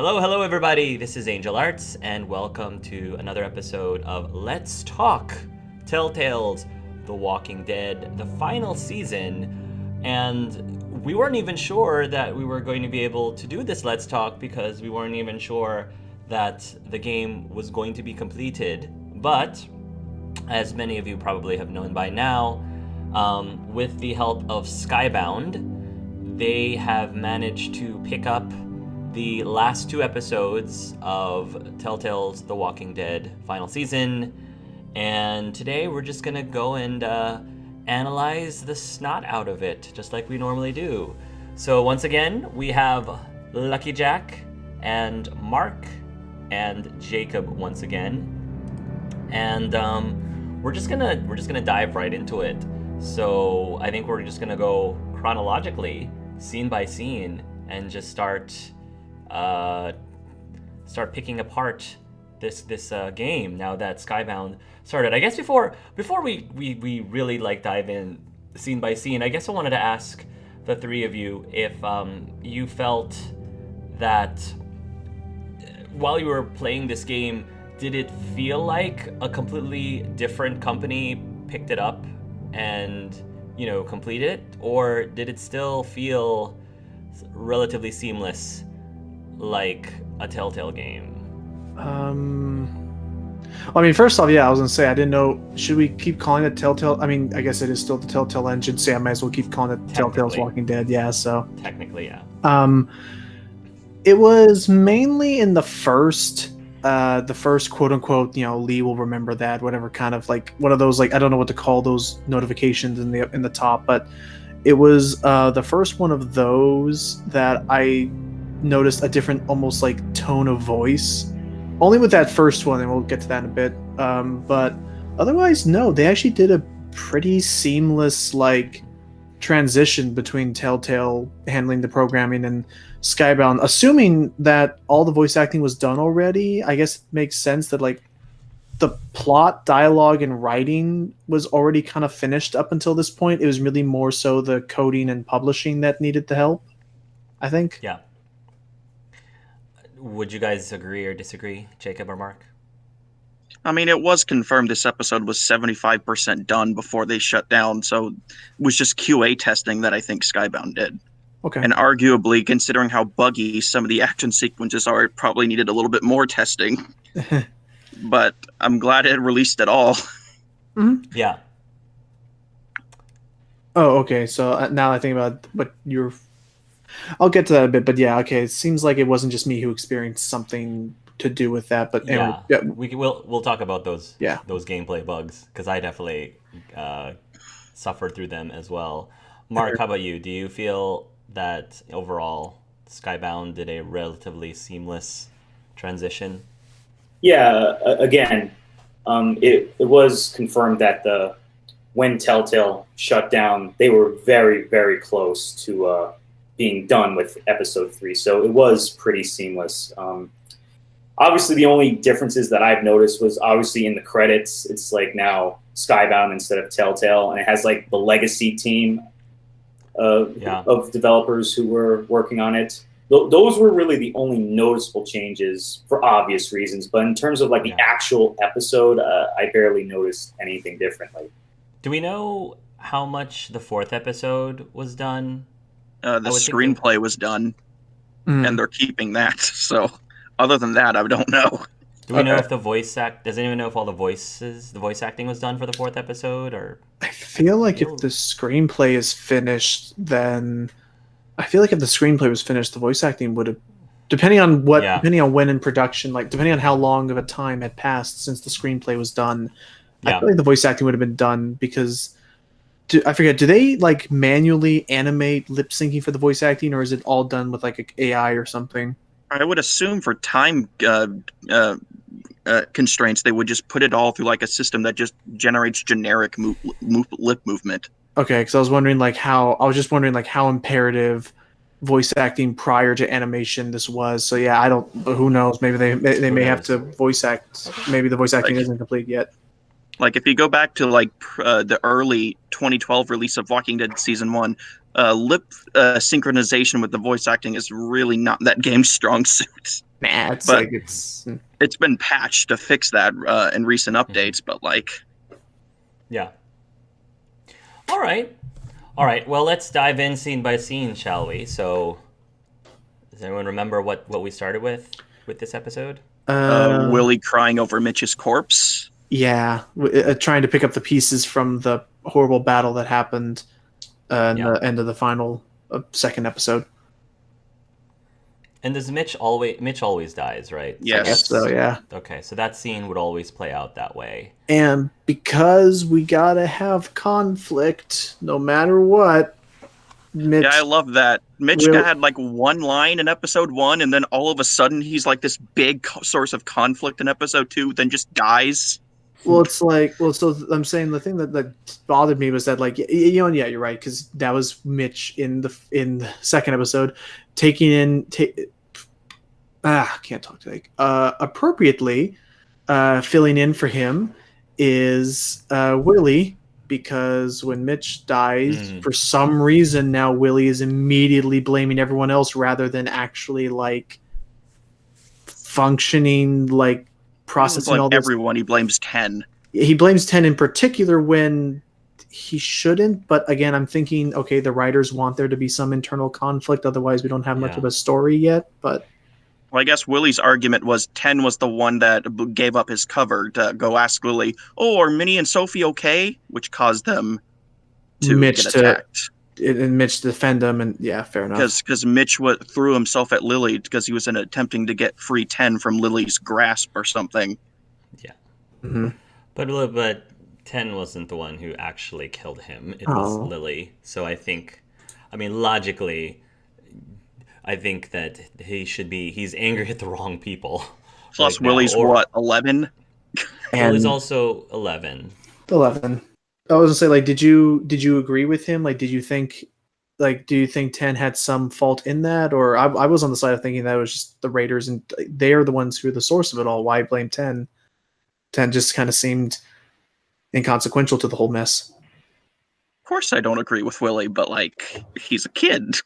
Hello, everybody. This is Angel Arts, and welcome to another episode of Let's Talk Telltale's The Walking Dead, the final season. And we weren't even sure that we were going to be able to do this Let's Talk because we weren't even sure that the game was going to be completed. But, as many of you probably have known by now, with the help of Skybound, they have managed to pick up the last two episodes of Telltale's The Walking Dead final season, and today we're just gonna go and analyze the snot out of it, just like we normally do. So once again, we have Lucky Jack and Mark and Jacob once again, and we're just gonna dive right into it. So I think we're just gonna go chronologically, scene by scene, and just start picking apart this game now that Skybound started. I guess before we really dive in scene by scene, I guess I wanted to ask the three of you if you felt that while you were playing this game, did it feel like a completely different company picked it up and completed it, or did it still feel relatively seamless like a Telltale game? I mean, first off, yeah, I was gonna say, I didn't know, should we keep calling it Telltale? I mean, I guess it is still the Telltale engine, so yeah, I might as well keep calling it Telltale's Walking Dead, yeah, so. Technically, yeah. It was mainly in the first quote unquote, Lee will remember that, whatever, kind of like one of those, like, I don't know what to call those notifications in the top, but it was the first one of those that I noticed a different, almost like tone of voice. Only with that first one, and we'll get to that in a bit. But otherwise, no, they actually did a pretty seamless transition between Telltale handling the programming and Skybound. Assuming that all the voice acting was done already, I guess it makes sense that the plot, dialogue, and writing was already kind of finished up until this point. It was really more so the coding and publishing that needed the help, I think. Yeah. Would you guys agree or disagree, Jacob or Mark? I mean, it was confirmed this episode was 75% done before they shut down, so it was just QA testing that I think Skybound did. Okay. And arguably, considering how buggy some of the action sequences are, it probably needed a little bit more testing. But I'm glad it released at all. Mm-hmm. Yeah. Oh, okay. So now I think about what you're... I'll get to that a bit, but yeah, okay. It seems like it wasn't just me who experienced something to do with that, but anyway, yeah. We'll talk about those gameplay bugs, because I definitely suffered through them as well. Mark, how about you? Do you feel that overall Skybound did a relatively seamless transition? Yeah, again, it was confirmed that when Telltale shut down, they were very, very close to being done with episode 3, so it was pretty seamless. Obviously, the only differences that I've noticed was obviously in the credits, it's now Skybound instead of Telltale, and it has the legacy team of developers who were working on it. Those were really the only noticeable changes for obvious reasons. But in terms of the actual episode, I barely noticed anything differently. Do we know how much the 4th episode was done? The screenplay was done, and they're keeping that. So other than that, I don't know. Do we know if does anyone know if all the voice acting was done for the 4th episode? Or I feel like if the screenplay is finished, then I feel like if the screenplay was finished, the voice acting would have, depending on when in production, depending on how long of a time had passed since the screenplay was done, I feel like the voice acting would have been done, because I forget, do they manually animate lip syncing for the voice acting, or is it all done with an AI or something? I would assume for time constraints, they would just put it all through a system that just generates generic lip movement. Okay, because I was wondering how imperative voice acting prior to animation this was. So yeah, I don't. Who knows? Maybe they may have to voice act. Maybe the voice acting isn't complete yet. If you go back to the early 2012 release of Walking Dead Season 1, lip synchronization with the voice acting is really not that game's strong suit. Nah, it's But- like it's It's been patched to fix that in recent updates, but like, Yeah. All right. Well, let's dive in scene by scene, shall we? So, does anyone remember what we started with this episode? Willie crying over Mitch's corpse. Yeah, trying to pick up the pieces from the horrible battle that happened in Yeah. the end of the final second episode. And does Mitch always dies, right? I Yes. guess so, yeah. Okay, so that scene would always play out that way. And because we gotta have conflict, no matter what, Mitch. Yeah, I love that. Mitch Will- had like one line in episode 1, and then all of a sudden he's like this big source of conflict in episode 2, then just dies. Well, it's like, so I'm saying the thing that bothered me was that, like, you know, and yeah, you're right, because that was Mitch in the second episode taking in, can't talk today. Appropriately, filling in for him is Willie, because when Mitch dies, for some reason now Willie is immediately blaming everyone else rather than actually like functioning, like processing all this. Everyone, he blames 10. He blames 10 in particular when he shouldn't, but again, I'm thinking, okay, the writers want there to be some internal conflict, otherwise we don't have much Yeah. of a story yet. But Well, I guess Willie's argument was 10 was the one that gave up his cover to go ask Lily, "Oh, are Minnie and Sophie okay?" Which caused them to Mitch get to- attacked. and Mitch defend him, and yeah, fair enough. Because Mitch threw himself at Lily because he was attempting to get free 10 from Lily's grasp or something. Mhm. But 10 wasn't the one who actually killed him. It was Oh. Lily. So logically, I think that he's angry at the wrong people. Plus, Like now, Willie's or- what, 11? Lily's And also 11. 11. I was gonna say, like, did you agree with him? Like, do you think 10 had some fault in that, or I was on the side of thinking that it was just the Raiders and they are the ones who are the source of it all. Why blame 10? 10 just kind of seemed inconsequential to the whole mess. Of course, I don't agree with Willie, but like, he's a kid.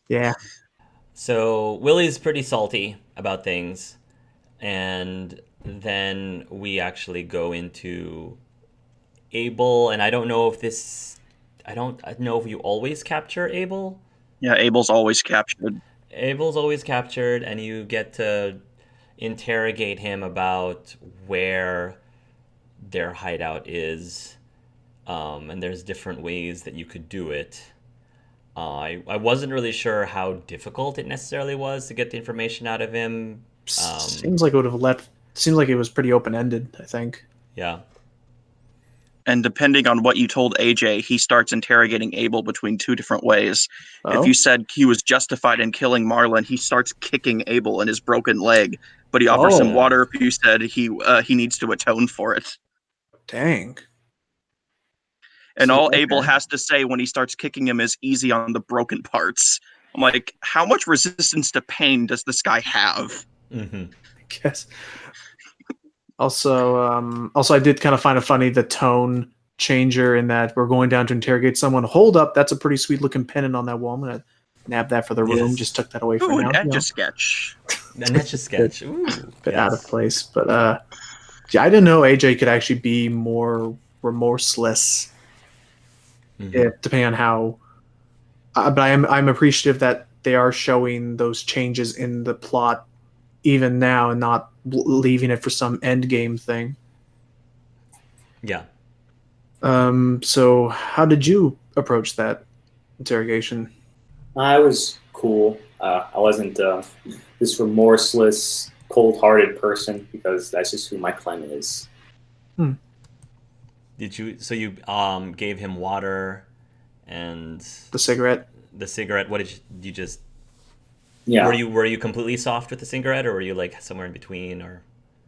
Yeah, So Willie's pretty salty about things, and then we actually go into Abel, and I don't know if you always capture Abel. Yeah, Abel's always captured. Abel's always captured, and you get to interrogate him about where their hideout is, and there's different ways that you could do it. I wasn't really sure how difficult it necessarily was to get the information out of him. seems like it would have left. Seems like it was pretty open ended. I think. Yeah. And depending on what you told AJ, he starts interrogating Abel between 2 different ways. Oh? If you said he was justified in killing Marlon, he starts kicking Abel in his broken leg. But he offers him Oh. water if you said he needs to atone for it. Dang. And So, all okay. Abel has to say when he starts kicking him is easy on the broken parts. I'm like, how much resistance to pain does this guy have? Mm-hmm. I guess. Also, I did kind of find it funny the tone changer in that we're going down to interrogate someone. Hold up, that's a pretty sweet looking pennant on that wall. I'm gonna nab that for the room. Yes. Just took that away for Ooh, now. and you know, just sketch. And that's just sketch. Ooh, bit out of yes. place, but yeah, I didn't know AJ could actually be more remorseless. Mhm. Depending on how. But I'm appreciative that they are showing those changes in the plot even now and not leaving it for some end game thing. Yeah. So how did you approach that interrogation? I was cool. I wasn't this remorseless, cold-hearted person because that's just who my clan is. Did you? So you gave him water and The cigarette? the cigarette. What did you just? Yeah, Were you completely soft with the cigarette, or were you like somewhere in between, or?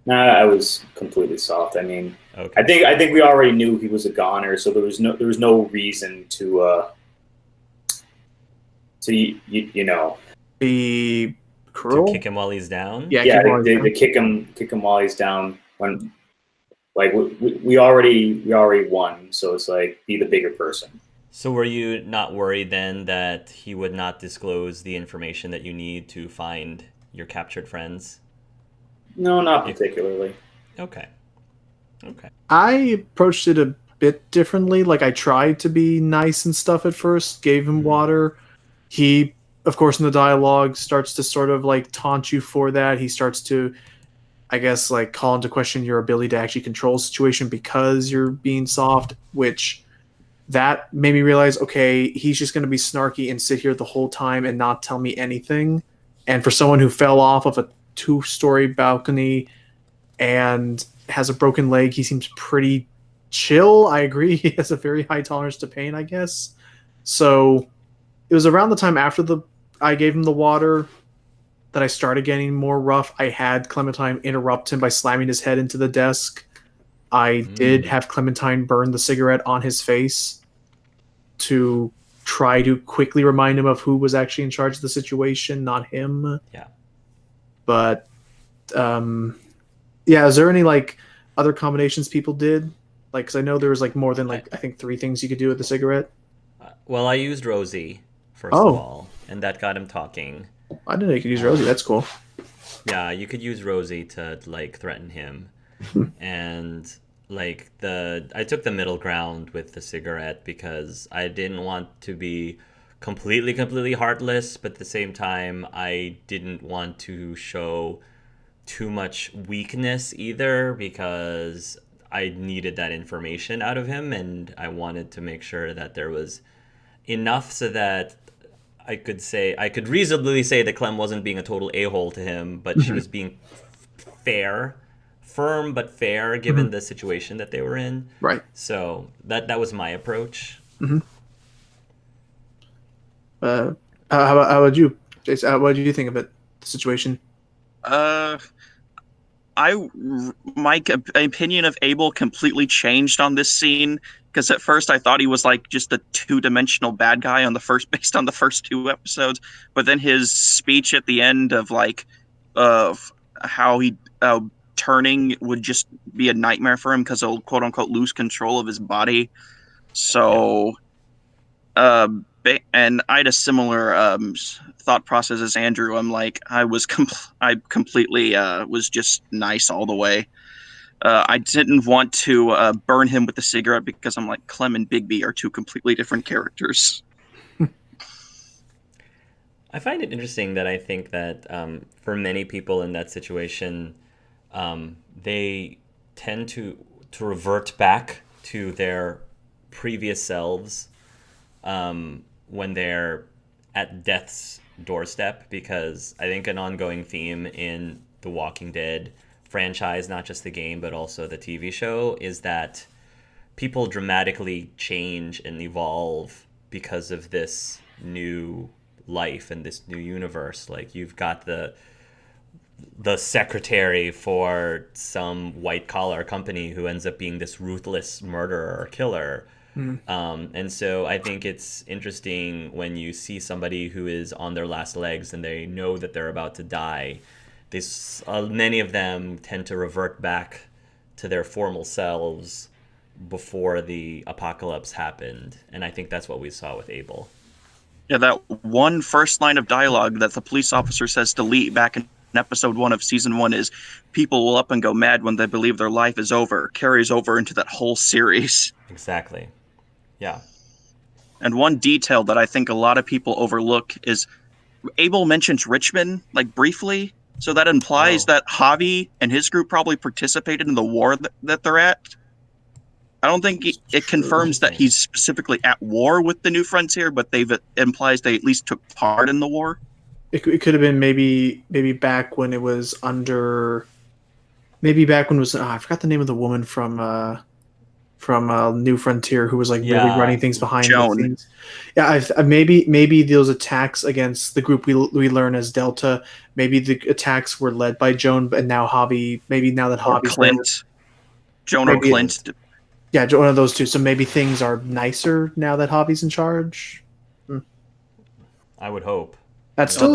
nah, I was completely soft. I mean, Okay. I think we already knew he was a goner, so there was no reason to you know Be To cruel? kick him while he's down. Yeah, yeah keep going. to kick him while he's down when like we already won, so it's like be the bigger person. So were you not worried then that he would not disclose the information that you need to find your captured friends? No, not particularly. Okay. Okay. I approached it a bit differently. Like, I tried to be nice and stuff at first, gave him water. He, of course, in the dialogue starts to sort of like taunt you for that. He starts to, I guess, like call into question your ability to actually control the situation because you're being soft, which that made me realize, okay, he's just going to be snarky and sit here the whole time and not tell me anything. And for someone who fell off of a 2-story balcony and has a broken leg, he seems pretty chill. I agree. He has a very high tolerance to pain, I guess. So it was around the time after I gave him the water that I started getting more rough. I had Clementine interrupt him by slamming his head into the desk. I did have Clementine burn the cigarette on his face to try to quickly remind him of who was actually in charge of the situation, not him. Yeah. But, yeah, is there any, like, other combinations people did? Like, because I know there was, like, more than, like, I think 3 things you could do with the cigarette. Well, I used Rosie, first of all, and that got him talking. I didn't know you could use Rosie. That's cool. Yeah, you could use Rosie to, like, threaten him. And... like I took the middle ground with the cigarette because I didn't want to be completely heartless, but at the same time I didn't want to show too much weakness either because I needed that information out of him and I wanted to make sure that there was enough so that I could reasonably say that Clem wasn't being a total a-hole to him, but she was being firm but fair given the situation that they were in. Right. So that was my approach. How about you, Jason? What did you think of it, the situation? My opinion of Abel completely changed on this scene because at first I thought he was like just a 2-dimensional bad guy based on the first 2 episodes, but then his speech at the end of like how he turning would just be a nightmare for him because he'll quote unquote lose control of his body. So, and I had a similar thought process as Andrew. I'm like, I completely was just nice all the way. I didn't want to burn him with the cigarette because I'm like, Clem and Bigby are 2 completely different characters. I find it interesting that I think that for many people in that situation, they tend to revert back to their previous selves when they're at death's doorstep, because I think an ongoing theme in the Walking Dead franchise, not just the game but also the TV show, is that people dramatically change and evolve because of this new life and this new universe. Like, you've got the secretary for some white collar company who ends up being this ruthless murderer or killer. And so I think it's interesting when you see somebody who is on their last legs and they know that they're about to die. Many of them tend to revert back to their formal selves before the apocalypse happened. And I think that's what we saw with Abel. Yeah, that one first line of dialogue that the police officer says to Lee back in episode 1 of season 1 is, people will up and go mad when they believe their life is over, carries over into that whole series. Exactly. Yeah. And one detail that I think a lot of people overlook is Abel mentions Richmond, like, briefly. So that implies that Javi and his group probably participated in the war that they're at. I don't think it confirms that he's specifically at war with the New Frontier, but it implies they at least took part in the war. It could have been maybe back when it was under... Maybe back when it was... I forgot the name of the woman from New Frontier who was like really running things behind the scenes. Yeah, maybe those attacks against the group we learn as Delta, maybe the attacks were led by Joan, and now Javi. Maybe now that Javi's Clint, Joan or Clint. Yeah, one of those two. So maybe things are nicer now that Javi's in charge. I would hope. That's still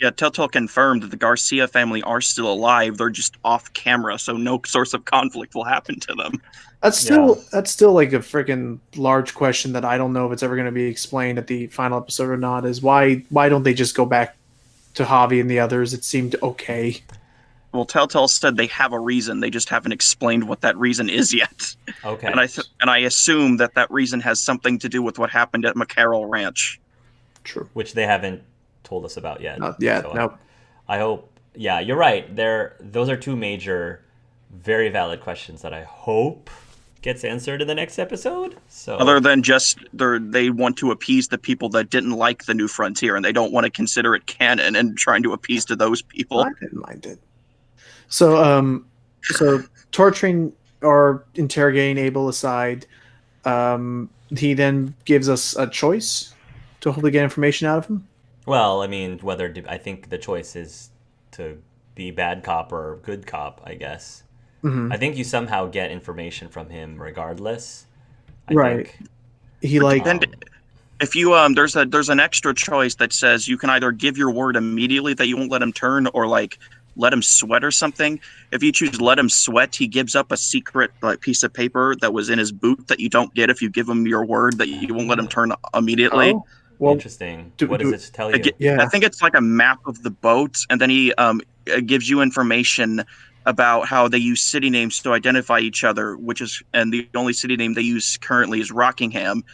Yeah, Telltale confirmed that the Garcia family are still alive. They're just off camera, so no source of conflict will happen to them. That's still like a freaking large question that I don't know if it's ever going to be explained at the final episode or not. Is why don't they just go back to Javi and the others? It seemed okay. Well, Telltale said they have a reason. They just haven't explained what that reason is yet. Okay. And I assume that reason has something to do with what happened at McCarroll Ranch. True. Which they haven't told us about yet. Not yet. So Nope. I hope. Yeah, you're right. Those are two major, very valid questions that I hope gets answered in the next episode. So other than just they want to appease the people that didn't like the New Frontier, and they don't want to consider it canon, and trying to appease to those people. I didn't mind it. So torturing or interrogating Abel aside, he then gives us a choice to hopefully get information out of him. Well, I mean, I think the choice is to be bad cop or good cop, I guess. Mm-hmm. I think you somehow get information from him regardless. Right. He if you there's an extra choice that says you can either give your word immediately that you won't let him turn, or like let him sweat or something. If you choose let him sweat, he gives up a secret piece of paper that was in his boot that you don't get if you give him your word that you won't let him turn immediately. Oh, well, interesting. What does it tell you? Yeah. I think it's like a map of the boat, and then he gives you information about how they use city names to identify each other, and the only city name they use currently is Rockingham.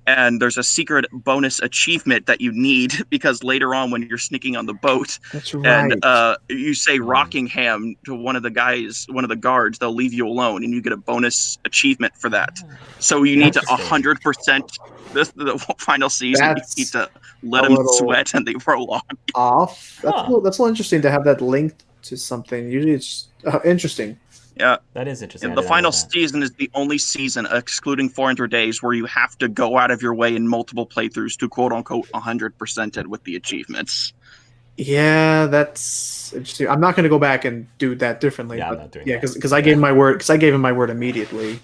And there's a secret bonus achievement that you need because later on when you're sneaking on the boat, that's right, and you say Rockingham to one of the guards, they'll leave you alone, and you get a bonus achievement for that. So you need to 100% the final season. You need to let them sweat and they roll on. Off. That's a little interesting to have that linked to something. Usually it's interesting. Yeah, that is interesting. The final season is the only season, excluding 400 Days, where you have to go out of your way in multiple playthroughs to quote unquote 100% it with the achievements. Yeah, that's interesting. I'm not going to go back and do that differently. Yeah, but, I'm not doing yeah, that. because I gave him my word. Because I gave him my word immediately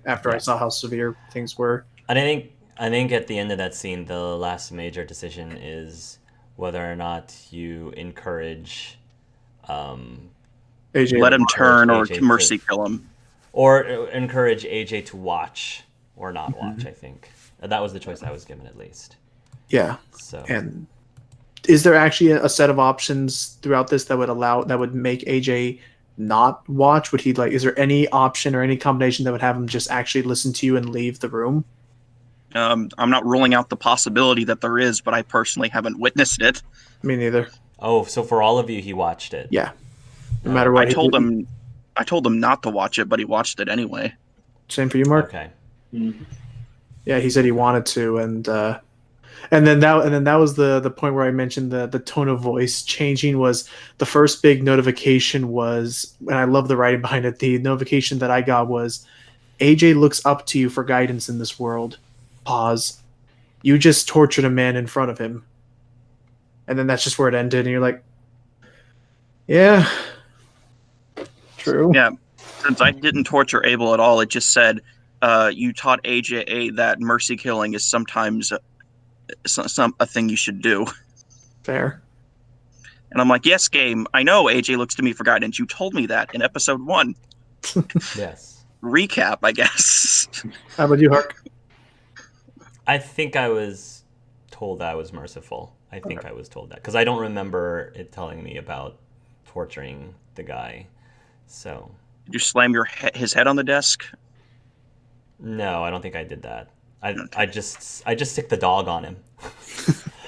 after I saw how severe things were. And I think at the end of that scene, the last major decision is whether or not you encourage. AJ let him turn or AJ mercy kill him. Or encourage AJ to watch or not watch, I think. That was the choice I was given, at least. Yeah. So. And is there actually a set of options throughout this that would make AJ not watch? Would he is there any option or any combination that would have him just actually listen to you and leave the room? I'm not ruling out the possibility that there is, but I personally haven't witnessed it. Me neither. Oh, so for all of you, he watched it. Yeah. No matter what. I told him not to watch it, but he watched it anyway. Same for you, Mark? Okay. Mm-hmm. Yeah, he said he wanted to, and then that was the point where I mentioned the tone of voice changing. Was the first big notification was, and I love the writing behind it. The notification that I got was, AJ looks up to you for guidance in this world. Pause. You just tortured a man in front of him. And then that's just where it ended, and you're like, yeah. True. Yeah, since I didn't torture Abel at all, it just said you taught AJ that mercy killing is sometimes a thing you should do. Fair. And I'm like, yes, game. I know AJ looks to me for guidance. You told me that in episode 1. Yes. Recap, I guess. How about you, Hark? I think I was told I was merciful. I think I was told that because I don't remember it telling me about torturing the guy. So. Did you slam his head on the desk? No, I don't think I did that. I just stick the dog on him.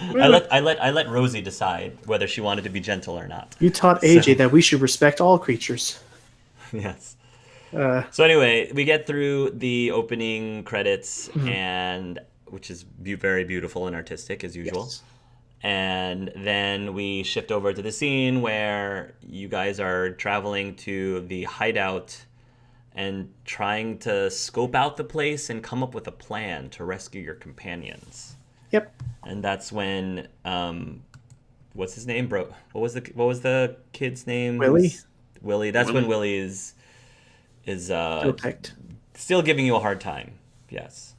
I let Rosie decide whether she wanted to be gentle or not. You taught AJ that we should respect all creatures. Yes. So anyway, we get through the opening credits, and which is very beautiful and artistic as usual. Yes. And then we shift over to the scene where you guys are traveling to the hideout and trying to scope out the place and come up with a plan to rescue your companions. Yep. And that's when what's his name, bro? What was the kid's name? Willie. Willie. That's when Willie is still giving you a hard time. Yes.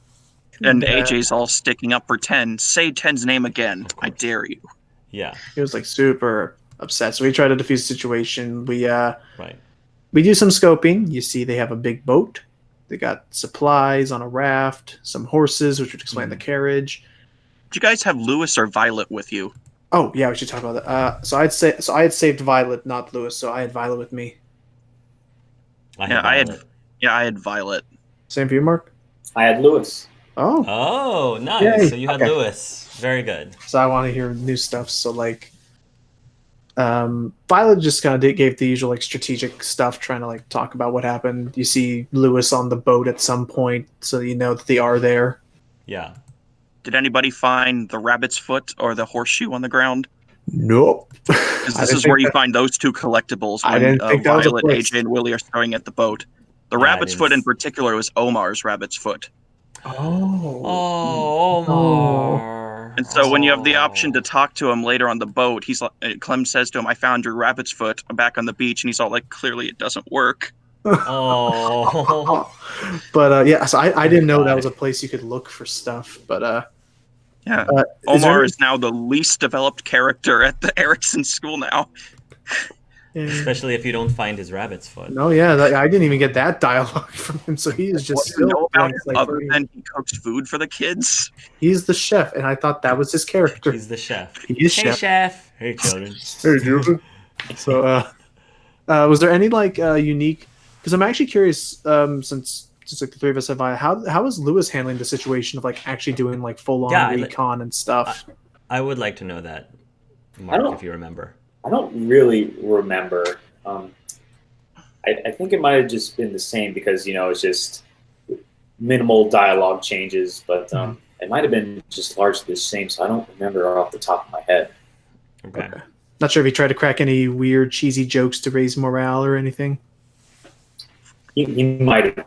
And AJ's all sticking up for 10. Say 10's name again. I dare you. Yeah. He was like super upset. So we try to defuse the situation. Right. We do some scoping. You see, they have a big boat. They got supplies on a raft, some horses, which would explain the carriage. Did you guys have Lewis or Violet with you? Oh yeah, we should talk about that. So I had saved Violet, not Lewis. So I had Violet with me. I had Violet. Same for you, Mark. I had Lewis. Oh, Oh, nice. Yay. So you had Okay. Lewis. Very good. so I want to hear new stuff. So like, Violet just kind of gave the usual like strategic stuff, trying to like talk about what happened. You see Lewis on the boat at some point, so you know that they are there. Yeah. Did anybody find the rabbit's foot or the horseshoe on the ground? Nope. 'Cause this is where you find those two collectibles I when didn't think that was a Violet, place. AJ, and Willie are throwing at the boat. The Yeah, I rabbit's didn't foot in s- particular was Omar's rabbit's foot. Oh. Oh, Omar. And so when you have the option to talk to him later on the boat, he's like, Clem says to him, "I found your rabbit's foot back on the beach," and he's all like, "Clearly it doesn't work." Oh. But yeah, so I didn't know that God. was a place you could look for stuff. But Yeah, is there Omar any- is now the least developed character at the Erickson school now. Yeah. Especially if you don't find his rabbit's foot. No, yeah, I didn't even get that dialogue from him. So he is just What do you know still about like, him like, other than he cooks food for the kids? he's the chef, and I thought that was his character. He's the chef. He is Hey, chef. chef. Hey, children. Hey, Juven. So, was there any like unique? Because I'm actually curious. Since like the three of us have, how is Lewis handling the situation of like actually doing like full on Yeah, recon and stuff? I would like to know that, Mark, don't- if you remember. I don't really remember. I think it might have just been the same because it's just minimal dialogue changes, but it might have been just largely the same. So I don't remember off the top of my head. Okay. Not sure if he tried to crack any weird cheesy jokes to raise morale or anything. He might have.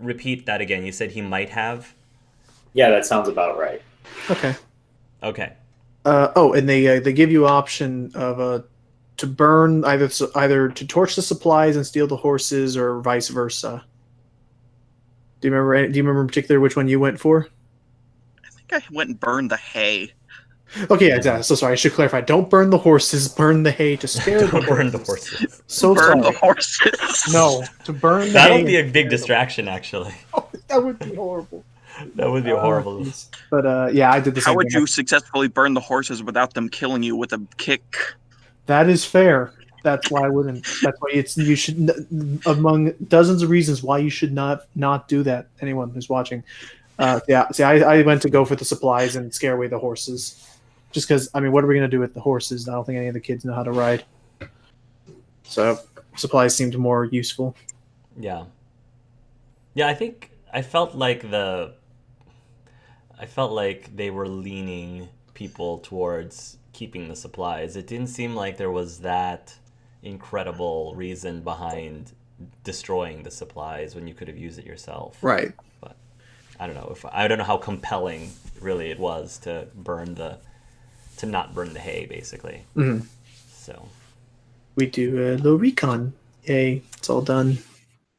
Repeat that again. You said he might have. Yeah, that sounds about right. Okay. Okay. And they give you option of to burn either to torch the supplies and steal the horses or vice versa. Do you remember in particular which one you went for? I think I went and burned the hay. Okay, yeah, exactly. So sorry, I should clarify. Don't burn the horses. Burn the hay to scare Don't the burn the horses. horses. So Burn sorry. the horses. No, to burn the That'll hay. be a and big scare them. distraction, actually. That would be horrible. That would be horrible. But yeah, I did the same How would thing. you successfully burn the horses without them killing you with a kick? That is fair. That's why I wouldn't. That's why you should, among dozens of reasons why you should not do that. Anyone who's watching, yeah. See, I went to go for the supplies and scare away the horses, just because. I mean, what are we gonna do with the horses? I don't think any of the kids know how to ride. So supplies seemed more useful. Yeah. Yeah, I felt like they were leaning people towards keeping the supplies. It didn't seem like there was that incredible reason behind destroying the supplies when you could have used it yourself. Right. But I don't know how compelling really it was to not burn the hay, basically. Mhm. So We do a little recon. Yay! It's all done.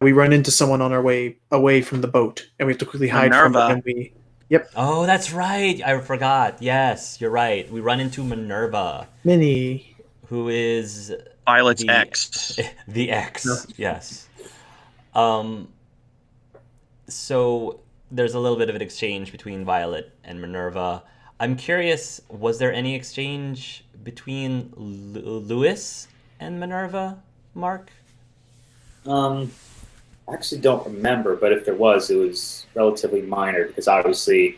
We run into someone on our way away from the boat, and we have to quickly hide from Minerva. them. And we Oh, that's right. I forgot. Yes, you're right. We run into Minerva, Minnie. who is Violet's the ex. the X. Yeah. Yes. So there's a little bit of an exchange between Violet and Minerva. I'm curious, was there any exchange between Lewis and Minerva, Mark? I actually don't remember, but if there was, it was relatively minor because obviously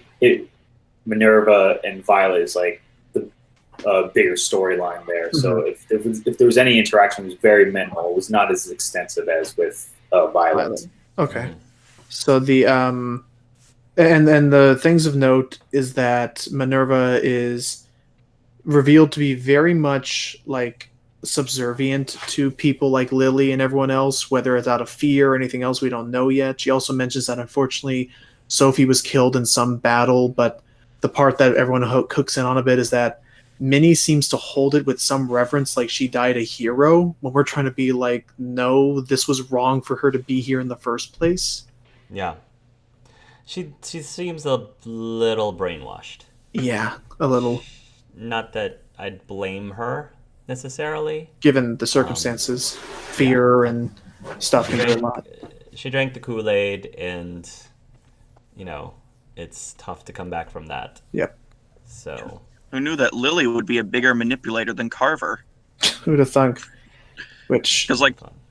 Minerva and Violet is like the bigger storyline there. So if there was any interaction, it was very minimal. It was not as extensive as with Violet. Okay. So the and the things of note is that Minerva is revealed to be very much like subservient to people like Lilly and everyone else, whether it's out of fear or anything else we don't know yet. She also mentions that unfortunately Sophie was killed in some battle, but the part that everyone hooks in on a bit is that Minnie seems to hold it with some reverence, like she died a hero, when we're trying to be like, no, this was wrong for her to be here in the first place. Yeah. She seems a little brainwashed. Yeah, a little. Not that I'd blame her necessarily. Given the circumstances, fear and stuff can do a lot. She drank the Kool-Aid, and it's tough to come back from that. Yep. So Who knew that Lilly would be a bigger manipulator than Carver? Who'd have thunk? Which Because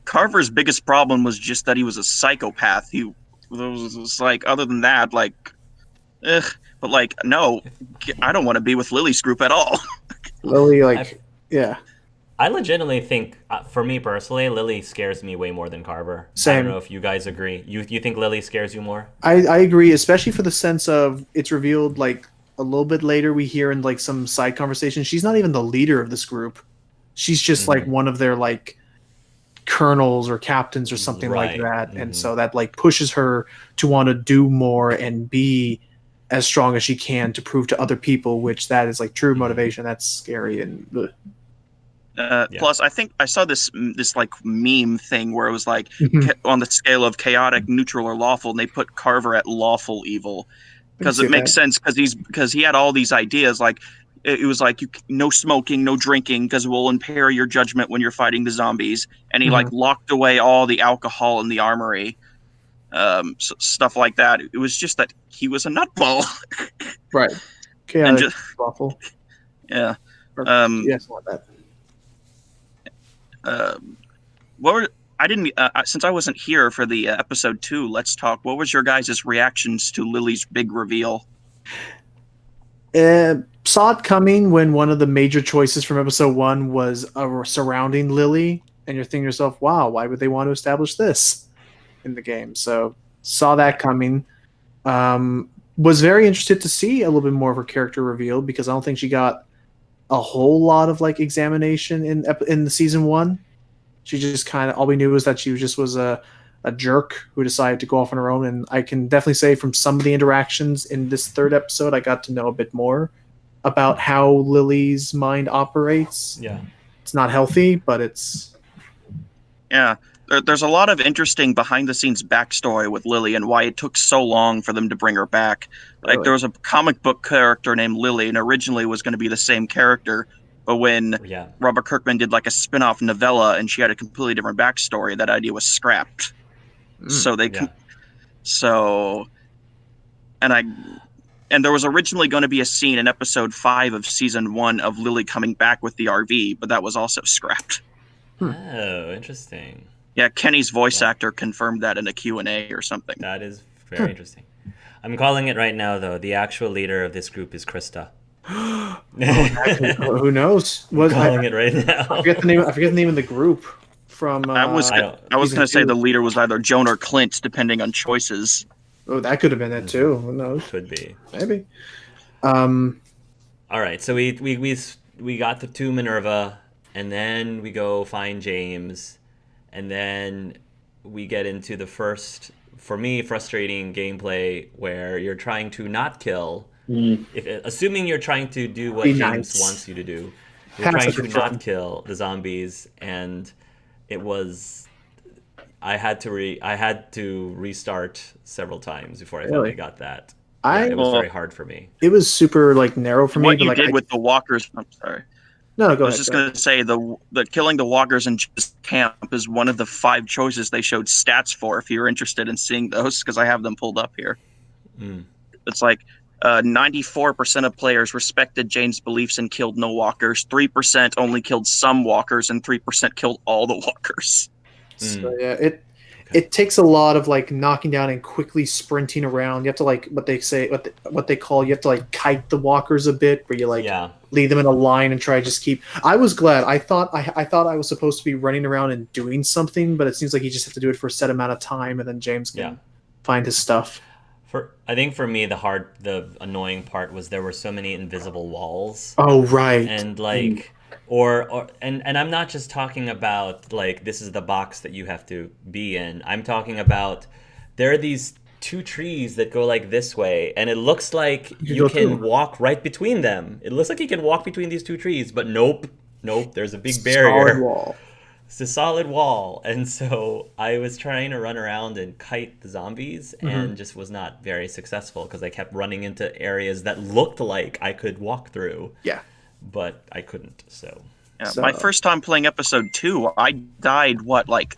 Carver's biggest problem was just that he was a psychopath. He was like, other than that, ugh. But no, I don't want to be with Lily's group at all. Lilly, yeah. I legitimately think, for me personally, Lilly scares me way more than Carver. Same. I don't know if you guys agree. You think Lilly scares you more? I agree, especially for the sense of it's revealed a little bit later. We hear in some side conversation, she's not even the leader of this group. She's just one of their colonels or captains or something like that, and so that pushes her to want to do more and be as strong as she can to prove to other people, which that is true motivation. That's scary and. Plus, I think I saw this meme thing where it was on the scale of chaotic, neutral, or lawful, and they put Carver at lawful evil because it makes sense because he had all these ideas it was no smoking, no drinking because it will impair your judgment when you're fighting the zombies, and he locked away all the alcohol in the armory, stuff like that. It was just that he was a nutball, right? Chaotic, lawful, yeah. Yes, like that. Since I wasn't here for the episode 2, let's talk. What was your guys' reactions to Lily's big reveal? Saw it coming when one of the major choices from episode 1 was surrounding Lilly, and you're thinking to yourself, wow, why would they want to establish this in the game? So saw that coming. Was very interested to see a little bit more of her character revealed because I don't think she got a whole lot of examination in the season 1. She just kind of, all we knew was that she was a jerk who decided to go off on her own, and I can definitely say from some of the interactions in this 3rd episode I got to know a bit more about how Lily's mind operates. Yeah, it's not healthy, but it's there's a lot of interesting behind the scenes backstory with Lilly and why it took so long for them to bring her back. Really? There was a comic book character named Lilly, and originally was going to be the same character, but when Robert Kirkman did a spin-off novella and she had a completely different backstory, that idea was scrapped. So they and there was originally going to be a scene in episode 5 of season 1 of Lilly coming back with the RV, but that was also scrapped. Oh, interesting. Yeah, Kenny's voice actor confirmed that in a Q&A or something. That is very interesting. I'm calling it right now, though. The actual leader of this group is Krista. Who knows? I'm calling it right now. I forget the name of the group. From I was going to say the leader was either Joan or Clint, depending on choices. Oh, that could have been it too. Who knows? Could be. Maybe. All right, so we got to Minerva, and then we go find James, and then we get into the first, for me, frustrating gameplay where you're trying to not kill. Assuming you're trying to do what James wants you to do, you're trying to not kill the zombies, and it was. I had to restart several times before I finally got that. It was very hard for me. It was super narrow for me. What you did with the walkers? I'm sorry. No, go ahead. I was just going to say the killing the walkers in camp is one of the 5 choices they showed stats for. If you're interested in seeing those, because I have them pulled up here. It's 94% of players respected Jane's beliefs and killed no walkers. 3% only killed some walkers, and 3% killed all the walkers. So yeah, it takes a lot of knocking down and quickly sprinting around. You have to what they call you have to kite the walkers a bit, where you lead them in a line and try to just keep. I was glad. I thought I was supposed to be running around and doing something, but it seems like you just have to do it for a set amount of time, and then James can find his stuff. I think for me the annoying part was there were so many invisible walls. Oh right. And and I'm not just talking about this is the box that you have to be in. I'm talking about there are these 2 trees that go this way, and it looks like you can walk right between them. It looks like you can walk between these 2 trees, but nope, there's a big barrier. Solid wall. It's a solid wall, and so I was trying to run around and kite the zombies, and just was not very successful because I kept running into areas that looked like I could walk through. Yeah. but I couldn't. So, Yeah, my first time playing episode 2, I died like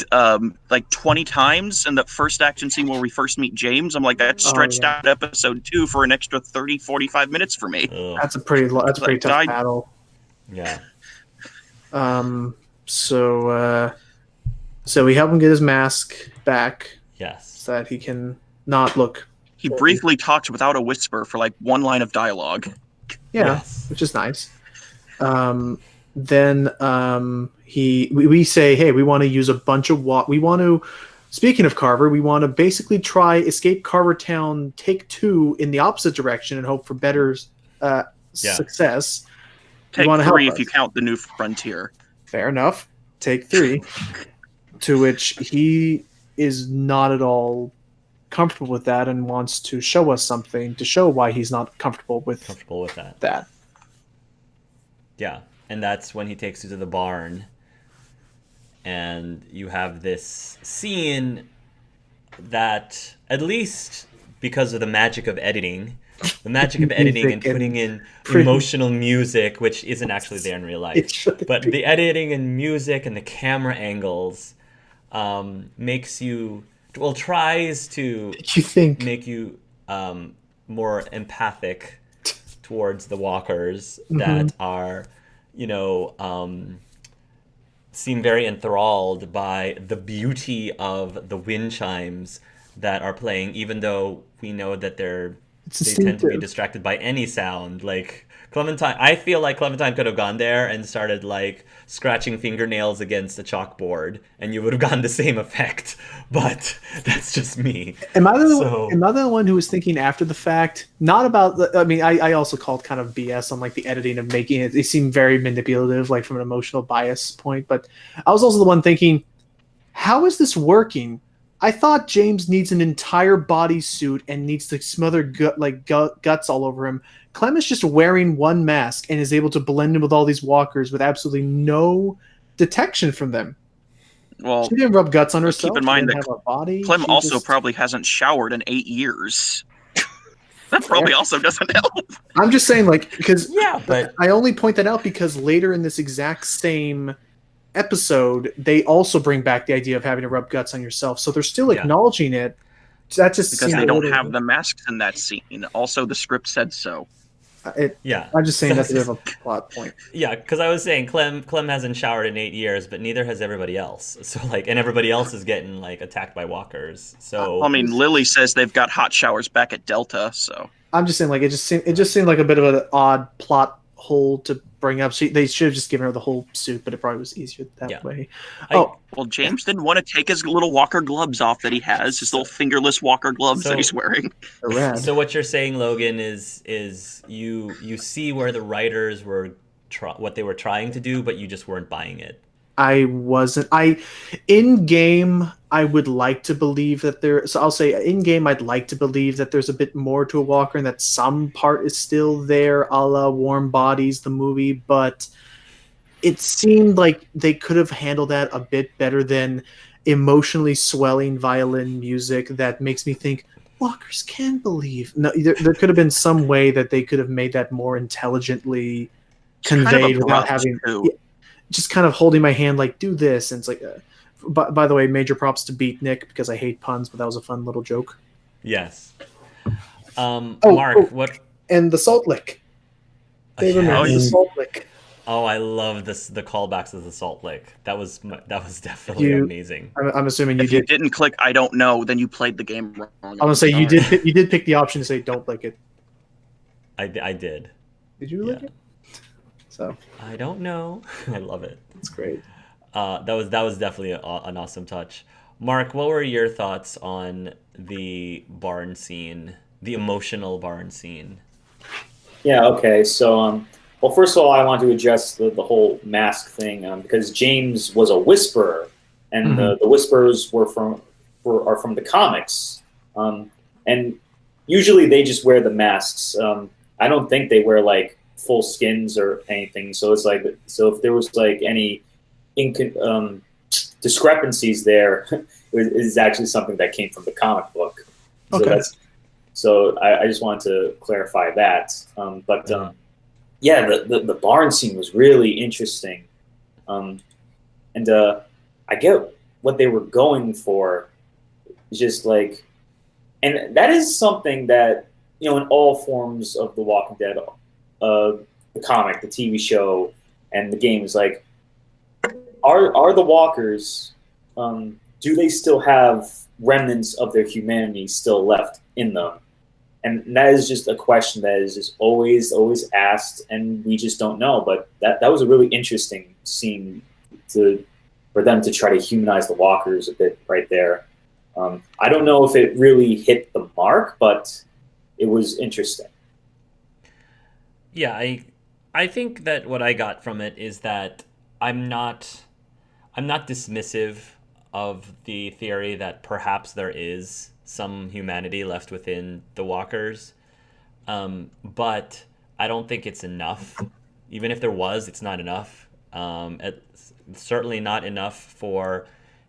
20 times in the first action scene where we first meet James. I'm like, that stretched out episode 2 for an extra 30-45 minutes for me. That's a pretty tough battle. Yeah. So we help him get his mask back. Yes. So that he can not look. He briefly talks without a whisper for like one line of dialogue. Yeah, Yes. which is nice. Then we say, hey, we want to use a bunch of we want to. Speaking of Carver, we want to basically try escape Carver Town, take 2 in the opposite direction, and hope for better success. Take 3 if you count the New Frontier. Fair enough. Take 3. To which he is not at all comfortable with that and wants to show us something to show why he's not comfortable with that. Yeah, and that's when he takes you to the barn, and you have this scene that, at least because of the magic of editing, and putting in emotional music, which isn't actually there in real life, but the editing and music and the camera angles tries to make you more empathic towards the walkers that are, seem very enthralled by the beauty of the wind chimes that are playing, even though we know that they tend to be distracted by any sound. Like Clementine, I feel like Clementine could have gone there and started like scratching fingernails against a chalkboard, and you would have gotten the same effect. But that's just me. Am I the one who was thinking after the fact? Not about. I also called kind of BS on like the editing of making it. They seem very manipulative, like from an emotional bias point. But I was also the one thinking, how is this working? I thought James needs an entire bodysuit and needs to smother guts all over him. Clem is just wearing one mask and is able to blend in with all these walkers with absolutely no detection from them. Well, she didn't rub guts on herself. Keep in mind that Clem also just probably hasn't showered in 8 years. That probably also doesn't help. I'm just saying, because but I only point that out because later in this exact same episode, they also bring back the idea of having to rub guts on yourself. So they're still acknowledging it. That just because they don't have the masks in that scene. Also, the script said so. I'm just saying that's a bit of a plot point. Yeah, because I was saying Clem hasn't showered in 8 years, but neither has everybody else. So and everybody else is getting attacked by walkers. So Lilly says they've got hot showers back at Delta. So I'm just saying, it just seemed like a bit of an odd plot hole to bring up. They should have just given her the whole suit, but it probably was easier that way. Well, James didn't want to take his little walker gloves off that he has, his little fingerless walker gloves that he's wearing. So what you're saying, Logan, is you see where the writers were what they were trying to do, but you just weren't buying it. I wasn't. In game, I would like to believe that there. So I'll say in game, I'd like to believe that there's a bit more to a walker and that some part is still there, a la Warm Bodies, the movie. But it seemed like they could have handled that a bit better than emotionally swelling violin music that makes me think walkers can believe. No, there could have been some way that they could have made that more intelligently conveyed without having. Just kind of holding my hand like, do this. And it's like, by the way, major props to Beatnik because I hate puns, but that was a fun little joke. Yes. Mark, what? And the salt lick. They remember the salt lick. Oh, I love this. The callbacks to the salt lick. That was definitely amazing. I'm assuming you did. If you didn't click I don't know, then you played the game wrong. I'm going to say you did pick the option to say don't lick it. I did. Did you lick it? So I don't know. I love it. It's great. That was definitely an awesome touch. Mark, what were your thoughts on the barn scene, the emotional barn scene? Yeah. Okay. So, well, first of all, I want to address the whole mask thing because James was a whisperer, and the whisperers are from the comics, and usually they just wear the masks. I don't think they wear full skins or anything. So it's if there was any discrepancies there, it is actually something that came from the comic book. So okay. So I just wanted to clarify that. yeah, the barn scene was really interesting. And I get what they were going for. It's just like, and that is something that, in all forms of The Walking Dead, the comic, the TV show, and the games, like, are the walkers, do they still have remnants of their humanity still left in them? And that is just a question that is just always asked, and we just don't know. But that was a really interesting scene for them to try to humanize the walkers a bit right there. I don't know if it really hit the mark, but it was interesting. Yeah, I think that what I got from it is that I'm not dismissive of the theory that perhaps there is some humanity left within the walkers, but I don't think it's enough. Even if there was, it's not enough. It's certainly not enough for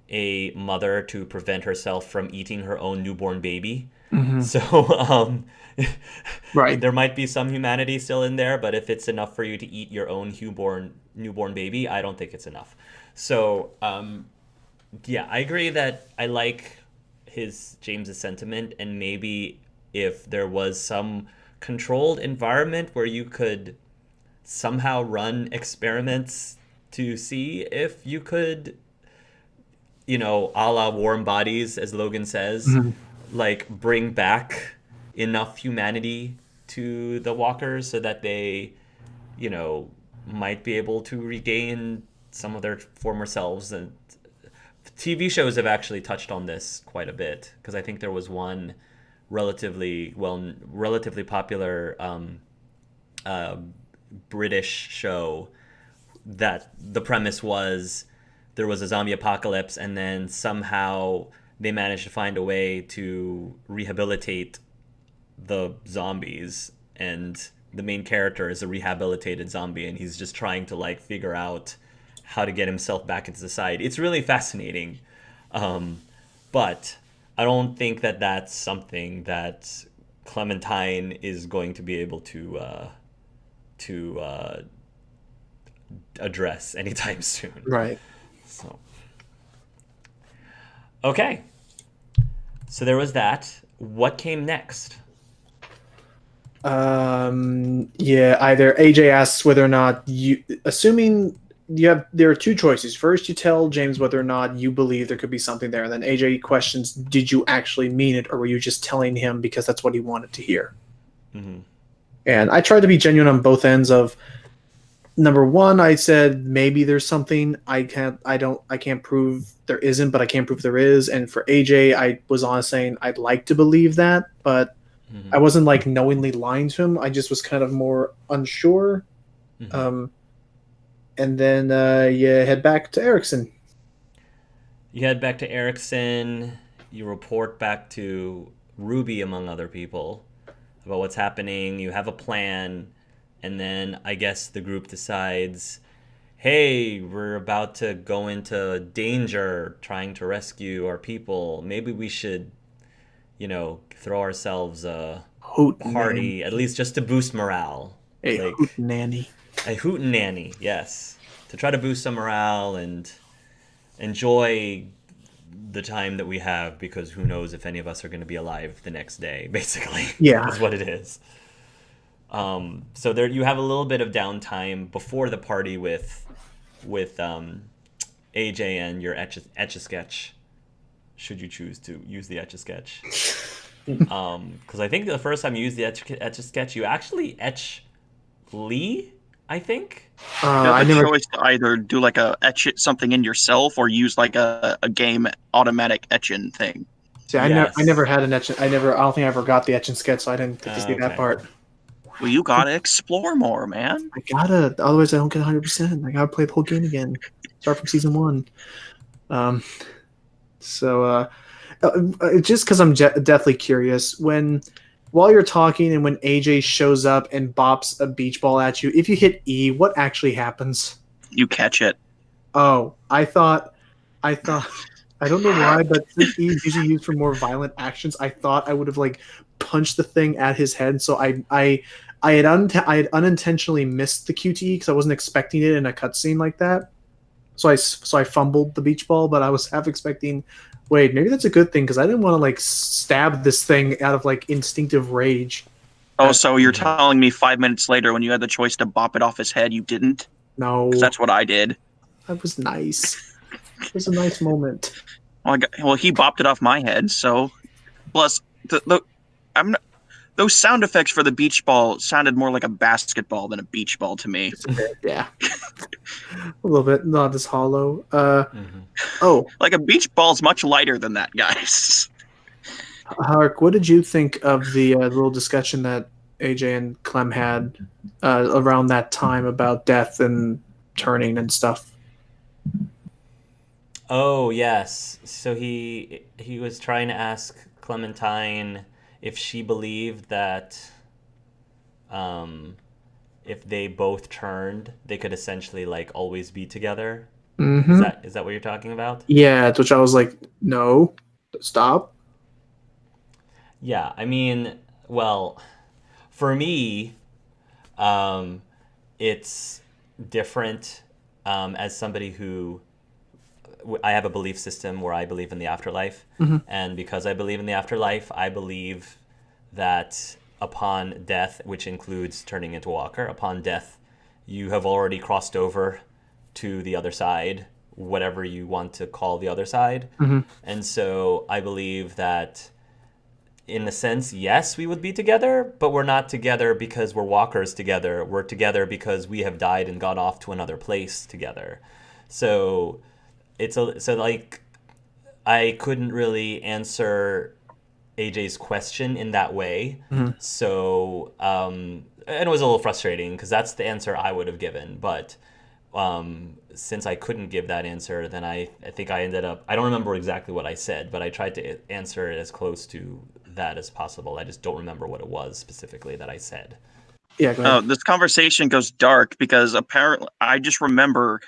a mother to prevent herself from eating her own newborn baby. Mm-hmm. So Right. there might be some humanity still in there, but if it's enough for you to eat your own newborn baby, I don't think it's enough. So yeah, I agree that I like James's sentiment, and maybe if there was some controlled environment where you could somehow run experiments to see if you could, a la Warm Bodies, as Logan says, Mm-hmm. like bring back enough humanity to the walkers so that they, might be able to regain some of their former selves. And TV shows have actually touched on this quite a bit, because I think there was one relatively popular British show that the premise was there was a zombie apocalypse, and then somehow they managed to find a way to rehabilitate the zombies, and the main character is a rehabilitated zombie, and he's just trying to figure out how to get himself back into society. It's really fascinating, but I don't think that that's something that Clementine is going to be able to address anytime soon. Right. So, okay. So there was that. What came next? Yeah, either AJ asks whether or not assuming there are two choices. First, you tell James whether or not you believe there could be something there, and then AJ questions, did you actually mean it, or were you just telling him because that's what he wanted to hear? Mm-hmm. And I tried to be genuine on both ends of, number one, I said maybe there's something. I can't prove there isn't, but I can't prove there is. And for AJ, I was honest saying I'd like to believe that, but I wasn't knowingly lying to him. I just was kind of more unsure. Mm-hmm. And then you head back to Erickson. You head back to Erickson. You report back to Ruby, among other people, about what's happening. You have a plan. And then I guess the group decides, hey, we're about to go into danger trying to rescue our people. Maybe we should, throw ourselves a party, at least just to boost morale. A hootenanny. A hootenanny, yes. To try to boost some morale and enjoy the time that we have, because who knows if any of us are going to be alive the next day, basically. Yeah. Is what it is. So there you have a little bit of downtime before the party with AJ and your Etch-a-Sketch, should you choose to use the Etch-a-Sketch. Because I think the first time you used the Etch-a-Sketch, you actually etch Lee, I think. I never choice to either do etch something in yourself or use a game automatic etching thing. See, I never had an etch. I don't think I ever got the Etch-a-Sketch, so I didn't get to see that part. Well, you gotta explore more, man. I gotta, otherwise I don't get 100%. I gotta play the whole game again. Start from season 1. Just because I'm deathly curious, while you're talking and when AJ shows up and bops a beach ball at you, if you hit E, what actually happens? You catch it. Oh, I thought, I don't know why, but since E is usually used for more violent actions, I thought I would have punched the thing at his head. So I I had unintentionally missed the QTE because I wasn't expecting it in a cutscene like that. So I fumbled the beach ball, but I was half expecting. Wait, maybe that's a good thing because I didn't want to like stab this thing out of like instinctive rage. Oh, so you're telling me 5 minutes later when you had the choice to bop it off his head, you didn't? No, Because that's what I did. that was nice. It was a nice moment. Well, he bopped it off my head, so... Plus, those sound effects for the beach ball sounded more like a basketball than a beach ball to me. Yeah, a little bit, not as hollow. Oh, Like a beach ball's much lighter than that, guys. Hark, what did you think of the little discussion that AJ and Clem had around that time about death and turning and stuff? Oh yes. So he was trying to ask Clementine if she believed that if they both turned, they could essentially like always be together. Mm-hmm. Is that what you're talking about? Yeah, to which I was like, no, stop. Yeah, I mean, well, for me, it's different as somebody who I have a belief system where I believe in the afterlife. And because I believe in the afterlife, I believe that upon death, which includes turning into a walker, upon death, you have already crossed over to the other side, whatever you want to call the other side. And so I believe that in a sense, yes, we would be together, but we're not together because we're walkers together. We're together because we have died and gone off to another place together. So like I couldn't really answer AJ's question in that way. So and it was a little frustrating because that's the answer I would have given. But since I couldn't give that answer, then I think I ended up, I don't remember exactly what I said, but I tried to answer it as close to that as possible. I just don't remember what it was specifically that I said. Yeah, go ahead. This conversation goes dark because apparently I just remember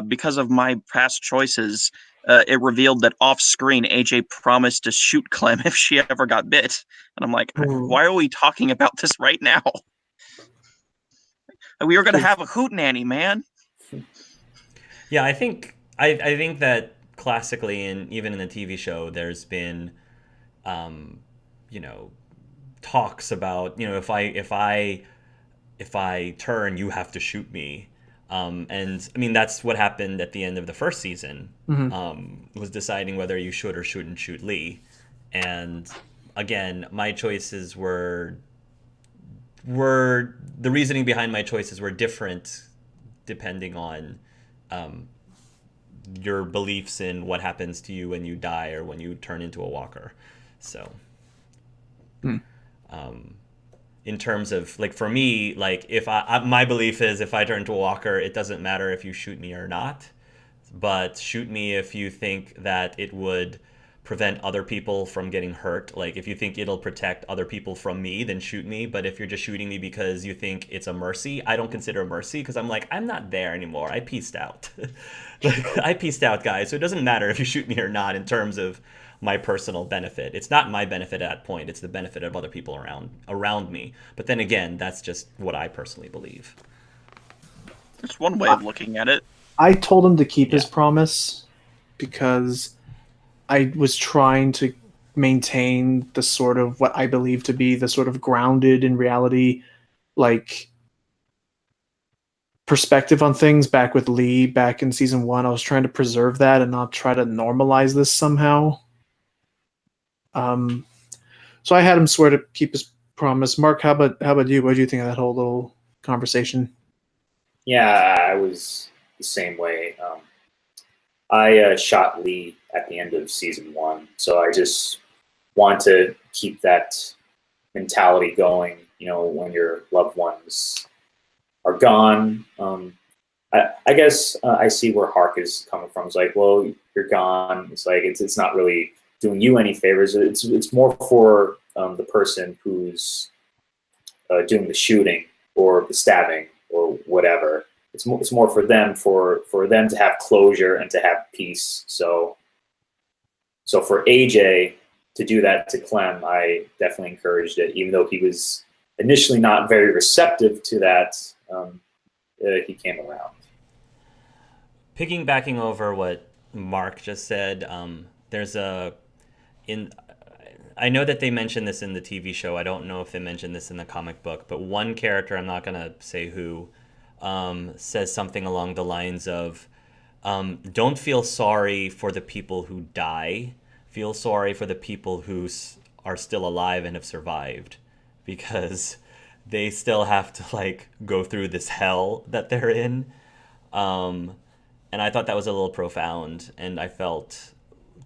because of my past choices, it revealed that off screen AJ promised to shoot Clem if she ever got bit, and I'm like, why are we talking about this right now? We were gonna have a hootenanny, man. Yeah, I think that classically and even in the TV show, there's been, talks about, if I turn, you have to shoot me. And I mean, that's what happened at the end of the first season, was deciding whether you should or shouldn't shoot Lee. And again, my choices were the reasoning behind my choices were different depending on your beliefs in what happens to you when you die or when you turn into a walker. So in terms of, like, for me, like, if my belief is if I turn into a walker, it doesn't matter if you shoot me or not, but shoot me if you think that it would prevent other people from getting hurt. Like, if you think it'll protect other people from me, then shoot me. But if you're just shooting me because you think it's a mercy, I don't consider a mercy, because I'm like, I'm not there anymore. I peaced out. Like, I peaced out, guys. So it doesn't matter if you shoot me or not in terms of my personal benefit. It's not my benefit at that point. It's the benefit of other people around me. But then again, that's just what I personally believe. That's one way of looking at it. I told him to keep his promise because I was trying to maintain the sort of what I believe to be the sort of grounded in reality, like, perspective on things back with Lee back in season 1. I was trying to preserve that and not try to normalize this somehow. So I had him swear to keep his promise. Mark, how about you? What do you think of that whole little conversation? Yeah, I was the same way. I shot Lee at the end of season 1, so I just want to keep that mentality going. You know, when your loved ones are gone. I guess I see where Hark is coming from. It's like, well, you're gone. It's like it's not really doing you any favors. It's more for the person who's doing the shooting or the stabbing or whatever. It's more for them to have closure and to have peace. So for AJ to do that to Clem, I definitely encouraged it, even though he was initially not very receptive to that, he came around. Piggybacking over what Mark just said, there's I know that they mentioned this in the TV show. I don't know if they mentioned this in the comic book, but one character, I'm not gonna say who, says something along the lines of, don't feel sorry for the people who die. Feel sorry for the people who are still alive and have survived, because they still have to like go through this hell that they're in. And I thought that was a little profound, and I felt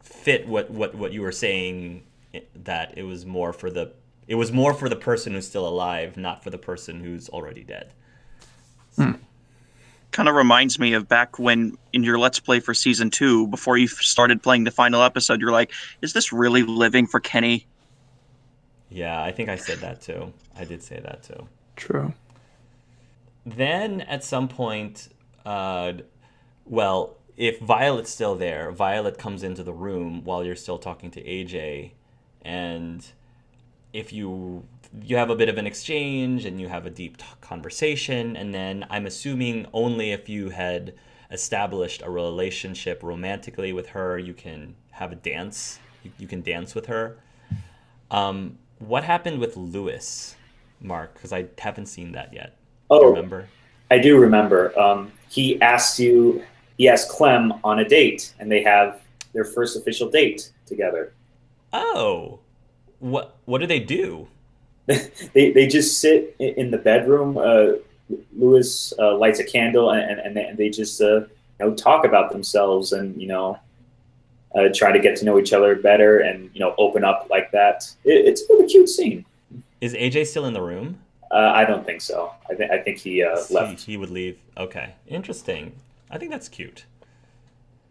fit what you were saying, that it was more for the person who's still alive, not for the person who's already dead. So. Kind of reminds me of back when in your Let's Play for Season 2, before you started playing the final episode, you're like, is this really living for Kenny? Yeah, I think I said that too. I did say that too. True. Then at some point, well, if Violet's still there, Violet comes into the room while you're still talking to AJ, and if you have a bit of an exchange and you have a deep conversation, and then I'm assuming only if you had established a relationship romantically with her, you can have a dance. You can dance with her. What happened with Lewis, Mark? Because I haven't seen that yet. Do you remember? I do remember. He asked Clem on a date, and they have their first official date together. Oh, what do they do? They just sit in the bedroom. Lewis lights a candle, and they just talk about themselves, and try to get to know each other better, and open up like that. It's a really cute scene. Is AJ still in the room? I don't think so. I think he left. He would leave. Okay, interesting. I think that's cute.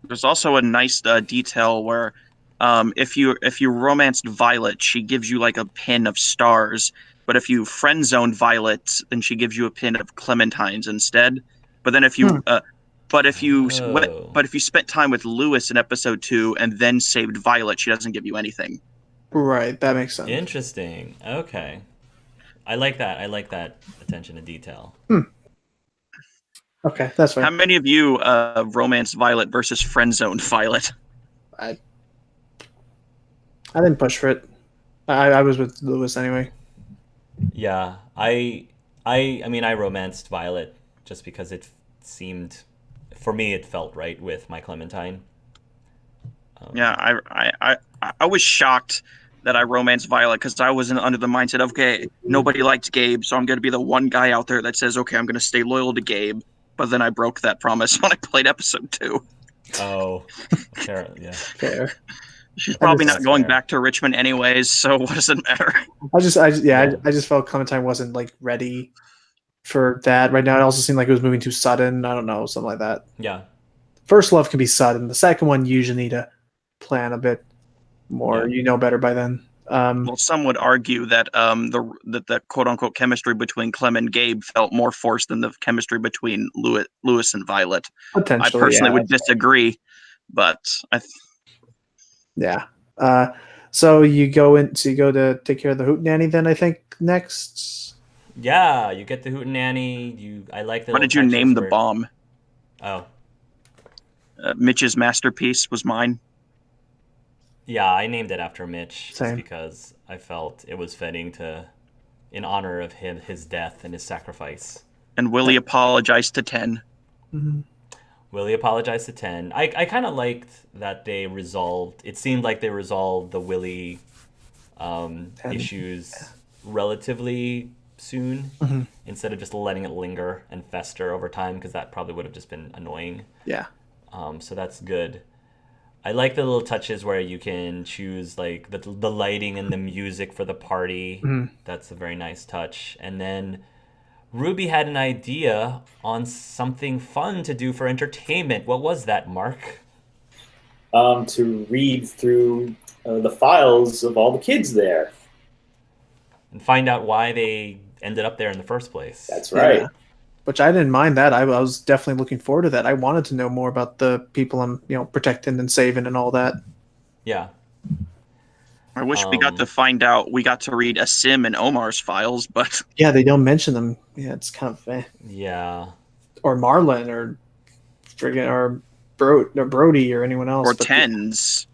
There's also a nice detail where if you romanced Violet, she gives you like a pin of stars. But if you friend zoned Violet, then she gives you a pin of clementines instead. But then if you if you spent time with Lewis in episode 2 and then saved Violet, she doesn't give you anything. Right, that makes sense. Interesting. Okay, I like that. I like that attention to detail. Okay, that's right. How many of you romanced Violet versus friend zoned Violet? I didn't push for it. I was with Lewis anyway. Yeah, I mean, I romanced Violet just because it seemed, for me, it felt right with my Clementine. Yeah, I was shocked that I romanced Violet because I was under the mindset of, okay, nobody liked Gabe, so I'm going to be the one guy out there that says, okay, I'm going to stay loyal to Gabe. But then I broke that promise when I played episode 2. Oh, fair, yeah. Fair. She's probably not going back to Richmond anyways, so what does it matter? I just felt Clementine wasn't like ready for that right now. It also seemed like it was moving too sudden. I don't know, something like that. Yeah. First love can be sudden. The second one, you usually need to plan a bit more. Yeah. You know better by then. Well, some would argue that the quote unquote chemistry between Clem and Gabe felt more forced than the chemistry between Lewis and Violet. Potentially, I personally would disagree, but yeah. So you go to take care of the hootenanny then, I think, next. Yeah, you get the hootenanny. I like the. What did you name the bomb? Oh. Mitch's masterpiece was mine. Yeah, I named it after Mitch Same. just because I felt it was fitting in honor of his death and his sacrifice. And Willie apologized to 10. Mm-hmm. Willie apologized to 10. I kind of liked that they resolved. It seemed like they resolved the Willie issues relatively soon, instead of just letting it linger and fester over time, because that probably would have just been annoying. Yeah. So that's good. I like the little touches where you can choose like the lighting and the music for the party. That's a very nice touch. And then Ruby had an idea on something fun to do for entertainment. What was that, Mark? To read through the files of all the kids there. And find out why they ended up there in the first place. That's right. Yeah. Which I didn't mind that. I was definitely looking forward to that. I wanted to know more about the people I'm, protecting and saving and all that. Yeah. I wish we got to find out. We got to read Asim and Omar's files, but Yeah, they don't mention them. Yeah, it's kind of Yeah. or Marlin or friggin' or Brody or anyone else. or but Tens.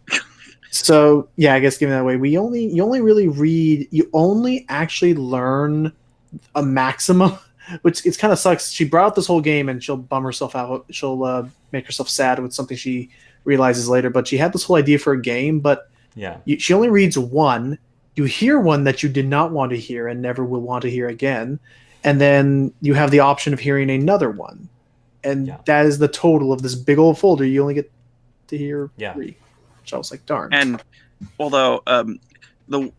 So yeah, I guess giving that away, you only actually learn a maximum, which it's kind of sucks. She brought up this whole game and she'll bum herself out. She'll make herself sad with something she realizes later. But she had this whole idea for a game, but Yeah. she only reads one. You hear one that you did not want to hear and never will want to hear again, and then you have the option of hearing another one, and that is the total of this big old folder. You only get to hear 3. Which I was like, darn. And although the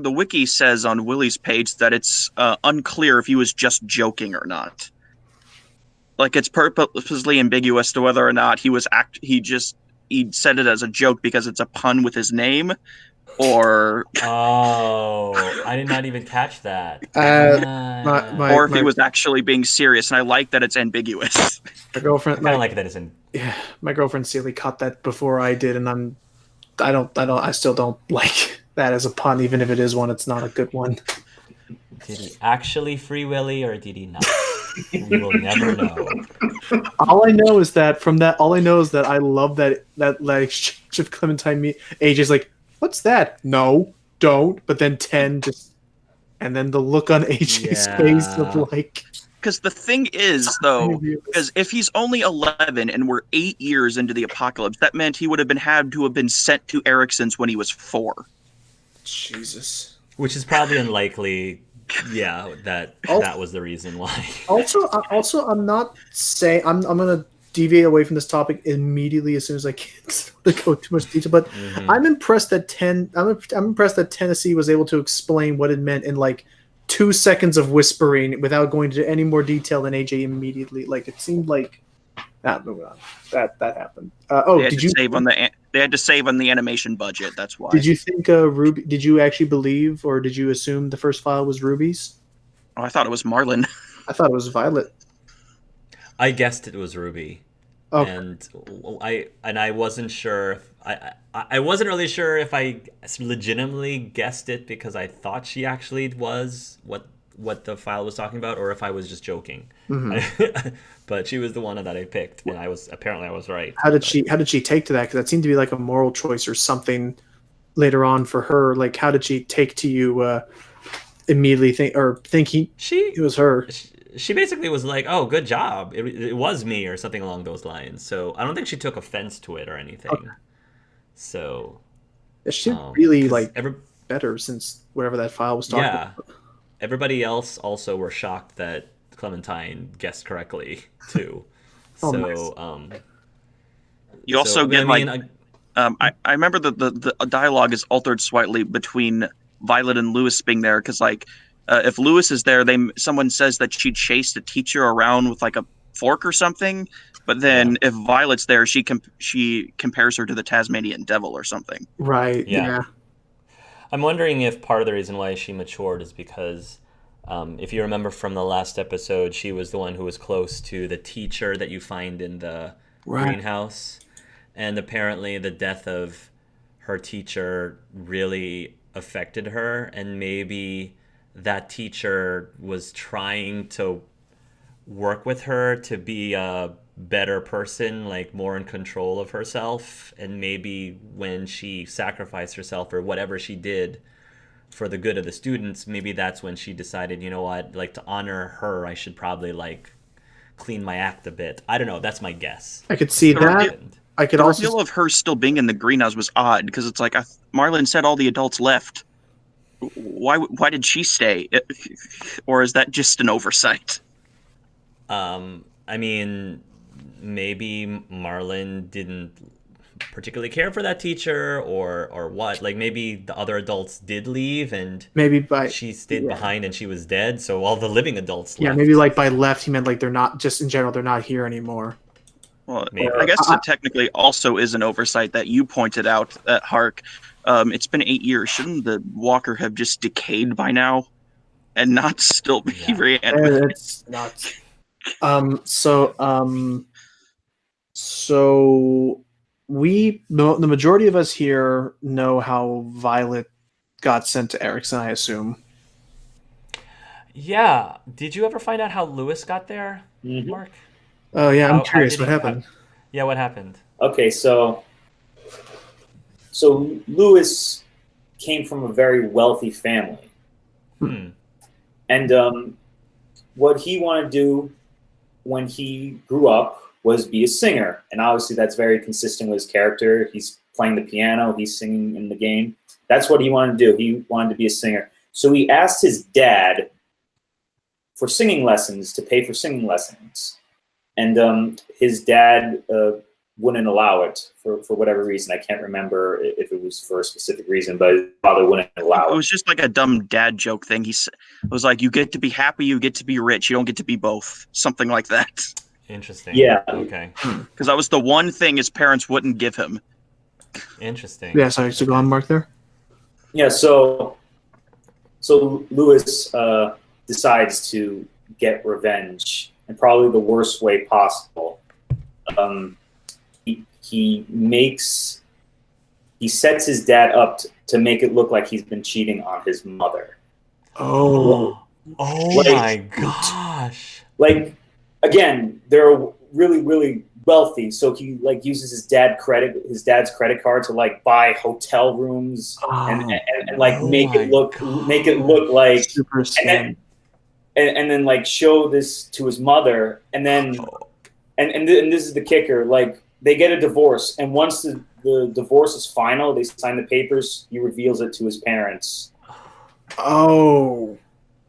wiki says on Willie's page that it's unclear if he was just joking or not. Like it's purposely ambiguous to whether or not he was he said it as a joke because it's a pun with his name, or I did not even catch that. Or if he was actually being serious. And I like that it's ambiguous. My girlfriend, I like that it's in. Yeah, my girlfriend Celie caught that before I did, and I still don't like that as a pun, even if it is one. It's not a good one. Did he actually free Willy, or did he not? We will never know. All I know is that I love that exchange of Clementine. AJ's like, "What's that? No, don't." But then 10 just, and then the look on AJ's face of like. Because the thing is, though, because if he's only 11 and we're 8 years into the apocalypse, that meant he would have had to have been sent to Erickson's when he was 4. Jesus. Which is probably unlikely. Yeah, that was the reason why. Also, I'm not saying I'm gonna deviate away from this topic immediately as soon as I can to go too much detail. But I'm impressed that I'm impressed that Tennessee was able to explain what it meant in like 2 seconds of whispering without going into any more detail than AJ immediately. Like it seemed like. Moving on. That happened. They had to save on the animation budget. That's why. Did you think Ruby? Did you actually believe, or did you assume the first file was Ruby's? Oh, I thought it was Marlin. I thought it was Violet. I guessed it was Ruby. Okay. And I wasn't sure. I wasn't really sure if I legitimately guessed it because I thought she actually was what the file was talking about, or if I was just joking. But she was the one that I picked when I was right. How did she take to that? Because that seemed to be like a moral choice or something later on for her. Like, how did she take to you immediately thinking it was her? She basically was like, "Oh, good job. It was me," or something along those lines. So I don't think she took offense to it or anything. Okay. So she really better since whatever that file was talking about. Everybody else also were shocked that Clementine guessed correctly too. You also get I remember the dialogue is altered slightly between Violet and Lewis being there because if Lewis is there, someone says that she chased a teacher around with like a fork or something, but then if Violet's there, she compares her to the Tasmanian devil or something. Right. Yeah. I'm wondering if part of the reason why she matured is because, if you remember from the last episode, she was the one who was close to the teacher that you find in the greenhouse. And apparently the death of her teacher really affected her. And maybe that teacher was trying to work with her to be a better person, like more in control of herself. And maybe when she sacrificed herself or whatever she did for the good of the students, maybe that's when she decided, you know what, like to honor her, I should probably like clean my act a bit. I don't know. That's my guess. I could see that. I could also reveal of her still being in the greenhouse was odd because it's like Marlon said all the adults left. Why did she stay? Or is that just an oversight? I mean, maybe Marlon didn't particularly care for that teacher or what. Like maybe the other adults did leave and she stayed behind and she was dead. So all the living adults left. Yeah, maybe like by left he meant like they're not, just in general, they're not here anymore. Well, I guess it technically also is an oversight that you pointed out at Hark. It's been 8 years. Shouldn't the walker have just decayed by now and not still be reanimated? It's nuts. So the majority of us here know how Violet got sent to Erickson, I assume. Yeah. Did you ever find out how Lewis got there, Mhm. Mark? Oh yeah, I'm How curious did what he- happened. Yeah, what happened? Okay, so Lewis came from a very wealthy family, Hmm. and what he wanted to do when he grew up was be a singer, and obviously that's very consistent with his character. He's playing the piano, he's singing in the game. That's what he wanted to do. He wanted to be a singer. So he asked his dad for singing lessons, to pay for singing lessons, and his dad wouldn't allow it for whatever reason. I can't remember if it was for a specific reason, but his father wouldn't allow It it. was just like a dumb dad joke thing. It was like, you get to be happy, you get to be rich, you don't get to be both. Something like that. Interesting. Yeah. Okay. Because that was the one thing his parents wouldn't give him. Interesting. Yeah, sorry, so go on, Mark there. Yeah, so Lewis decides to get revenge in probably the worst way possible. He sets his dad up to make it look like he's been cheating on his mother. Oh, Oh Like- my gosh. Like, again, they're really, really wealthy, so he like uses his dad's credit card to like buy hotel rooms and like Oh make my it look gosh. like super scam. and then like show this to his mother, and then and this is the kicker, like they get a divorce, and once the divorce is final, they sign the papers, he reveals it to his parents. Oh,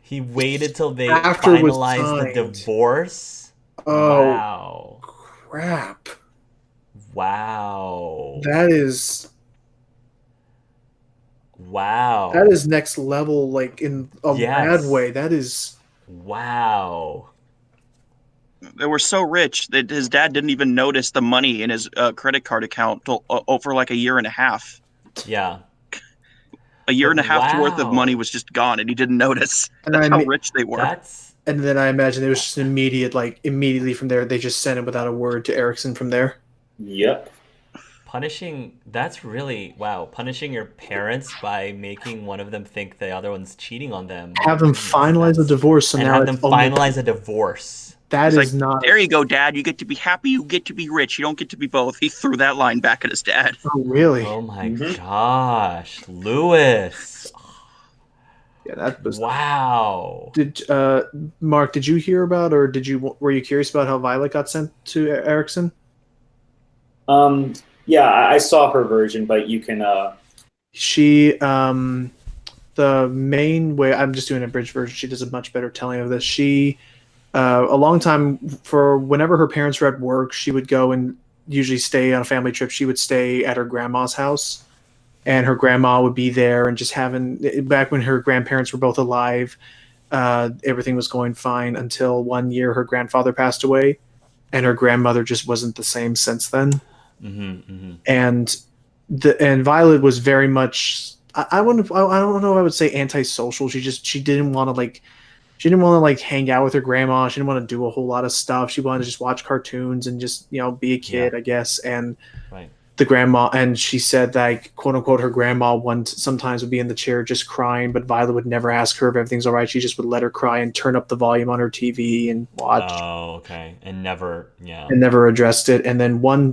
He waited till they After it was finalized the signed. divorce. oh, Wow. crap! Wow. That is Wow. next level, like in a Yes. bad way. That is Wow. They were so rich that his dad didn't even notice the money in his credit card account till, over like a year and a half. Yeah. A year and a half's worth of Wow. money was just gone, and he didn't notice. And That's I how mean- rich they were. That's And then I imagine it was just immediately from there, they just sent it without a word to Erickson from there. Yep. punishing. That's really wow. Punishing your parents by making one of them think the other one's cheating on them. Have them Goodness, finalize the that's- divorce, so and now have them it's only- finalize a divorce. That It's is like, not. there you go, Dad. You get to be happy, you get to be rich. You don't get to be both. He threw that line back at his dad. Oh, really? Oh my Mhm. gosh, Lewis! Yeah, that was. Wow. Did Mark? Did you hear about, or were you curious about how Violet got sent to Erickson? Yeah, I saw her version, but you can. She, the main way, I'm just doing a bridge version. She does a much better telling of this. She, a long time, for whenever her parents were at work, she would go and usually stay on a family trip. She would stay at her grandma's house, and her grandma would be there, and just back when her grandparents were both alive, everything was going fine until one year her grandfather passed away, and her grandmother just wasn't the same since then. And Violet was very much, I don't know if I would say antisocial. She didn't want to hang out with her grandma. She didn't want to do a whole lot of stuff. She wanted to just watch cartoons and just be a kid, I guess. And Right. the grandma, and she said that, quote unquote, her grandma sometimes would be in the chair just crying, but Violet would never ask her if everything's all right. She just would let her cry and turn up the volume on her TV and watch. Oh, okay. And never, yeah. And never addressed it. And then one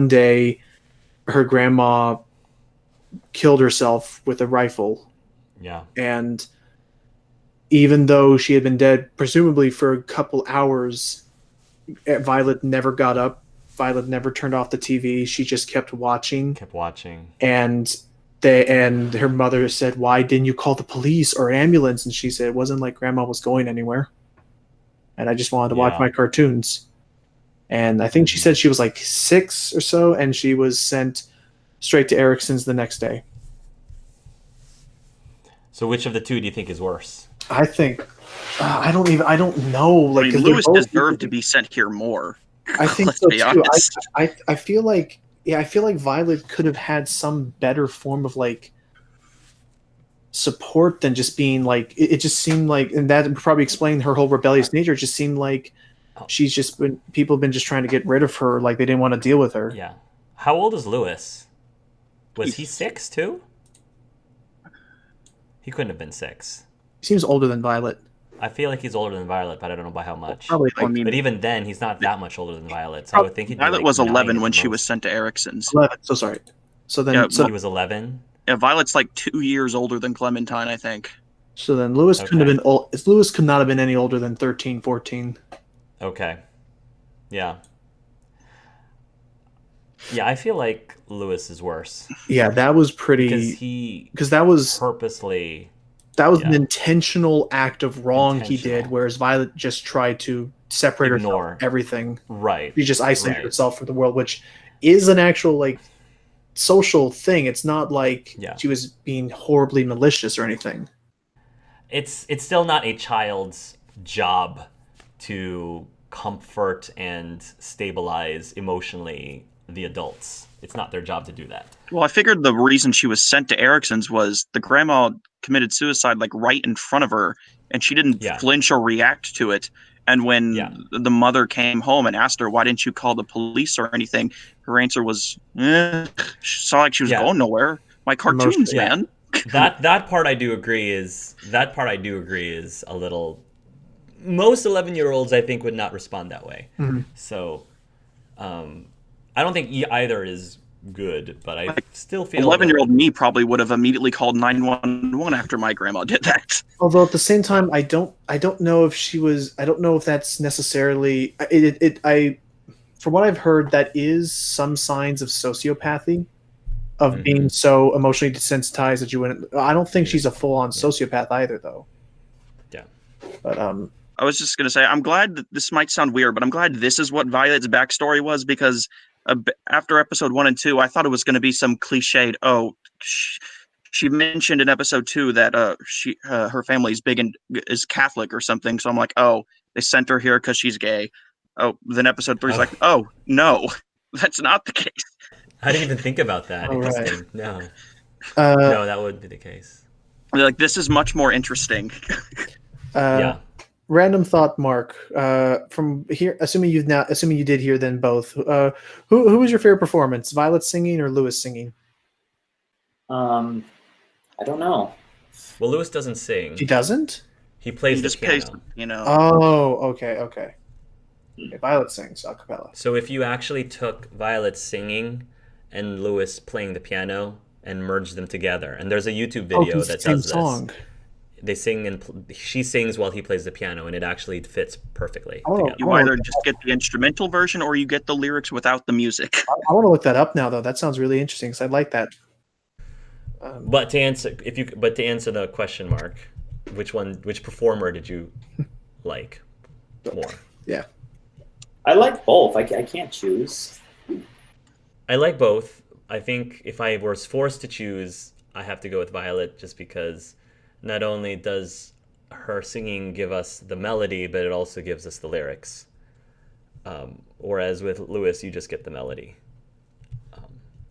day, her grandma killed herself with a rifle. Yeah. And even though she had been dead, presumably for a couple hours, Violet never got up. Violet never turned off the TV. She just kept watching. Kept watching. And her mother said, "Why didn't you call the police or an ambulance?" And she said, "It wasn't like Grandma was going anywhere. And I just wanted to watch Yeah. my cartoons." And I think she said she was like 6 or so, and she was sent straight to Erickson's the next day. So which of the two do you think is worse? I think I don't know. Like, I 'cause mean, they're Lewis both- deserved to be sent here more. I think Let's so be too. honest. I feel like Violet could have had some better form of like support than just being like it just seemed like, and that would probably explain her whole rebellious nature. It just seemed like people have been just trying to get rid of her, like they didn't want to deal with her. Yeah. How old is Lewis? Was he 6 too? He couldn't have been 6. He seems older than Violet. I feel like he's older than Violet, but I don't know by how much. Probably I mean, But even then, he's not that much older than Violet. So I would think he'd be Violet like was 9 11 at when the she was most. sent to Erickson's. 11. So sorry. So then, Yeah, He was 11. Yeah, Violet's like 2 years older than Clementine, I think. so then Lewis couldn't have Okay. been old. Lewis could not have been any older than 13, 14. Okay. Yeah. Yeah, I feel like Lewis is worse Yeah, that was because pretty. he Because that was purposely. an yeah. intentional act of wrong he did, Intentional. whereas Violet just tried to separate herself Ignore. from everything. Right. She just isolated Right. herself from the world, which is an actual like social thing. It's not like Yeah. she was being horribly malicious or anything. It's still not a child's job to comfort and stabilize emotionally the adults. It's not their job to do that. Well, I figured the reason she was sent to Erickson's was the grandma committed suicide like right in front of her, and she didn't Yeah. flinch or react to it. And when Yeah. the mother came home and asked her, "Why didn't you call the police or anything?" her answer was, She saw like she was Yeah. going nowhere. My cartoons, Yeah. man. That part I do agree is a little. Most 11-year-olds I think would not respond that way. Mhm. So, I don't think either is good, but I still feel 11-year-old me probably would have immediately called 911 after my grandma did that. Although at the same time, I don't know if she was. I don't know if that's necessarily. From what I've heard, that is some signs of sociopathy, of Mhm. being so emotionally desensitized that you wouldn't. I don't think she's a full-on sociopath either, though. Yeah. But I was just going to say, I'm glad that this might sound weird, but I'm glad this is what Violet's backstory was, because after episode 1 and 2, I thought it was going to be some cliched, she mentioned in episode 2 that her family's big and is Catholic or something. So I'm like, oh, they sent her here because she's gay. Oh, then episode 3 is like, oh, no, that's not the case. I didn't even think about that. Oh, right. Interesting. No, no, that would be the case. They're like, this is much more interesting. Yeah. Random thought, Mark. From here, assuming you did hear them both. Who was your favorite performance? Violet singing or Lewis singing? I don't know. Well, Lewis doesn't sing. He doesn't. He plays He the just plays, piano. Oh, okay. Okay, Violet sings a cappella. So if you actually took Violet singing and Lewis playing the piano and merged them together, and there's a YouTube video it's that the same does this. song. They sing and she sings while he plays the piano, and it actually fits perfectly Oh, together. You either just get the instrumental version or you get the lyrics without the music. I want to look that up now, though. That sounds really interesting because I like that. But to answer the question, Mark, which performer did you like more? Yeah. I like both. I can't choose. I like both. I think if I was forced to choose, I have to go with Violet, just because not only does her singing give us the melody, but it also gives us the lyrics. Whereas with Lewis, you just get the melody.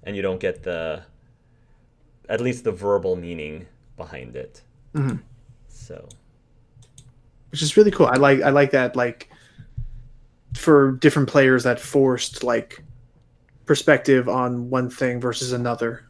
And you don't get at least the verbal meaning behind it. Mm-hmm. So, Which is really cool. I like that, like, for different players, that forced like perspective on one thing versus another.